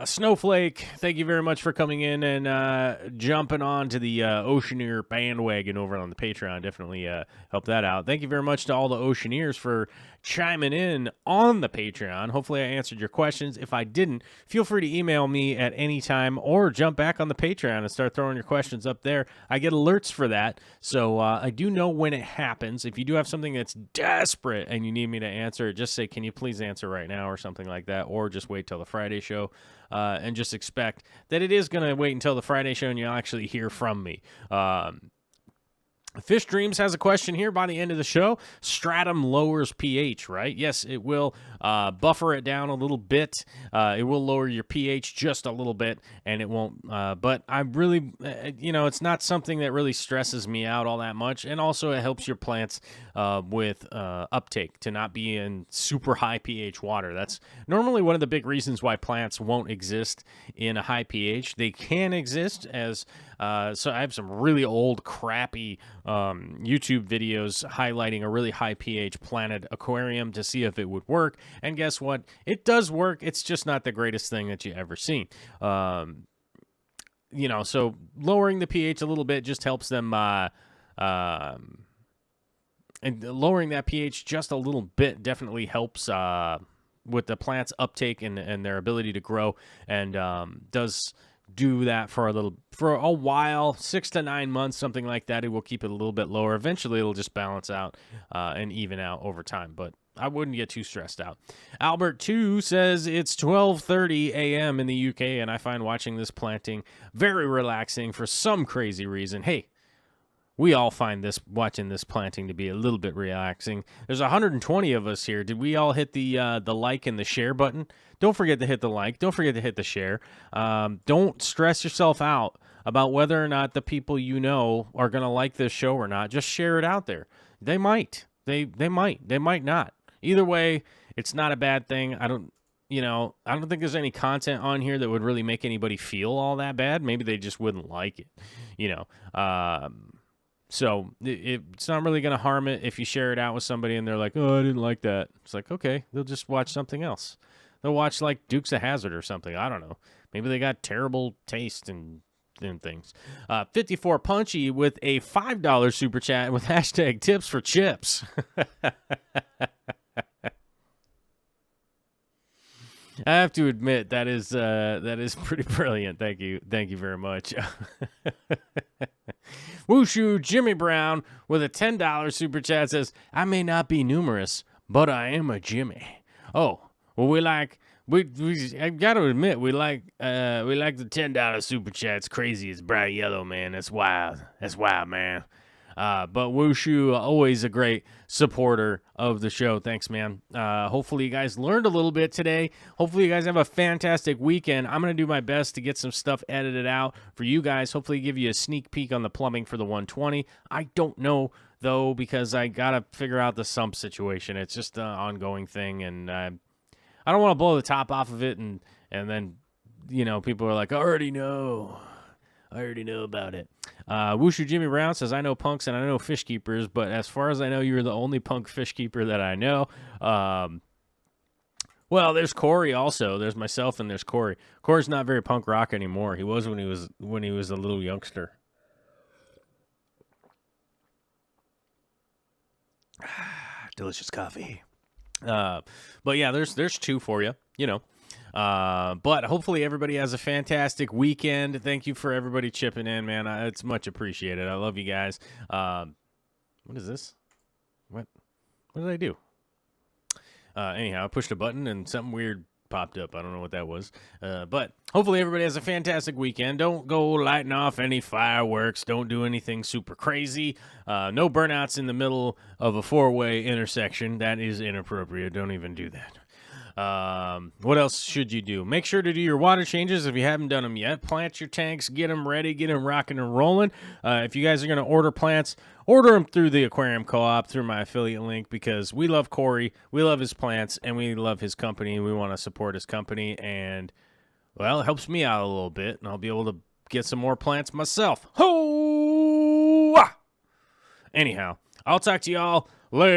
Snowflake, thank you very much for coming in and jumping on to the Oceaneer bandwagon over on the Patreon. Definitely help that out. Thank you very much to all the Oceaneers for chiming in on the Patreon. Hopefully I answered your questions. If I didn't, feel free to email me at any time or jump back on the Patreon and start throwing your questions up there. I get alerts for that, so I do know when it happens. If you do have something that's desperate and you need me to answer it, just say, can you please answer right now or something like that, or just wait till the Friday show. And just expect that it is going to wait until the Friday show and you'll actually hear from me. Fish Dreams has a question here by the end of the show. Stratum lowers pH, right? Yes, it will buffer it down a little bit. It will lower your pH just a little bit, and it won't. But I really, it's not something that really stresses me out all that much. And also, it helps your plants with uptake to not be in super high pH water. That's normally one of the big reasons why plants won't exist in a high pH. They can exist as so I have some really old, crappy YouTube videos highlighting a really high pH planted aquarium to see if it would work. And guess what? It does work. It's just not the greatest thing that you ever seen. So lowering the pH a little bit just helps them. And lowering that pH just a little bit definitely helps with the plant's uptake and their ability to grow, and does do that for a while, 6 to 9 months, something like that. It will keep it a little bit lower. Eventually, it'll just balance out and even out over time, but I wouldn't get too stressed out. Albert 2 says it's 12:30 a.m. in the UK, and I find watching this planting very relaxing for some crazy reason. Hey, we all find watching this planting to be a little bit relaxing. There's 120 of us here. Did we all hit the like and the share button? Don't forget to hit the like. Don't forget to hit the share. Don't stress yourself out about whether or not the people you know are going to like this show or not. Just share it out there. They might. They might. They might not. Either way, it's not a bad thing. I don't think there's any content on here that would really make anybody feel all that bad. Maybe they just wouldn't like it, So it's not really going to harm it if you share it out with somebody and they're like, oh, I didn't like that. It's like, okay, they'll just watch something else. They'll watch like Dukes of Hazzard or something. I don't know. Maybe they got terrible taste and things. 54 Punchy with a $5 super chat with hashtag tips for chips. I have to admit that is pretty brilliant. Thank you very much. Wushu Jimmy Brown with a $10 super chat says, "I may not be numerous, but I am a Jimmy." Oh, well, we I got to admit we like the $10 super chats. Crazy as bright yellow, man. That's wild, man. But Wushu, always a great supporter of the show. Thanks, man. Hopefully you guys learned a little bit today. Hopefully you guys have a fantastic weekend. I'm going to do my best to get some stuff edited out for you guys. Hopefully give you a sneak peek on the plumbing for the 120. I don't know, though, because I got to figure out the sump situation. It's just an ongoing thing, and I don't want to blow the top off of it, and then, people are like, I already know about it. Wushu Jimmy Brown says, I know punks and I know fish keepers, but as far as I know, you're the only punk fish keeper that I know. Well, there's Corey also. There's myself and there's Corey. Corey's not very punk rock anymore. He was when he was a little youngster. Delicious coffee. But yeah, there's two for you, But hopefully everybody has a fantastic weekend. Thank you for everybody chipping in, man. It's much appreciated. I love you guys. What is this? What did I do? Anyhow, I pushed a button and something weird popped up. I don't know what that was. But hopefully everybody has a fantastic weekend. Don't go lighting off any fireworks. Don't do anything super crazy. No burnouts in the middle of a four-way intersection. That is inappropriate. Don't even do that. What else should you do? Make sure to do your water changes if you haven't done them yet. Plant your tanks, get them ready, get them rocking and rolling. If you guys are going to order plants, order them through the Aquarium Co-op, through my affiliate link, because we love Corey, we love his plants, and we love his company. We want to support his company, and, well, it helps me out a little bit, and I'll be able to get some more plants myself. Ho! Anyhow, I'll talk to y'all later.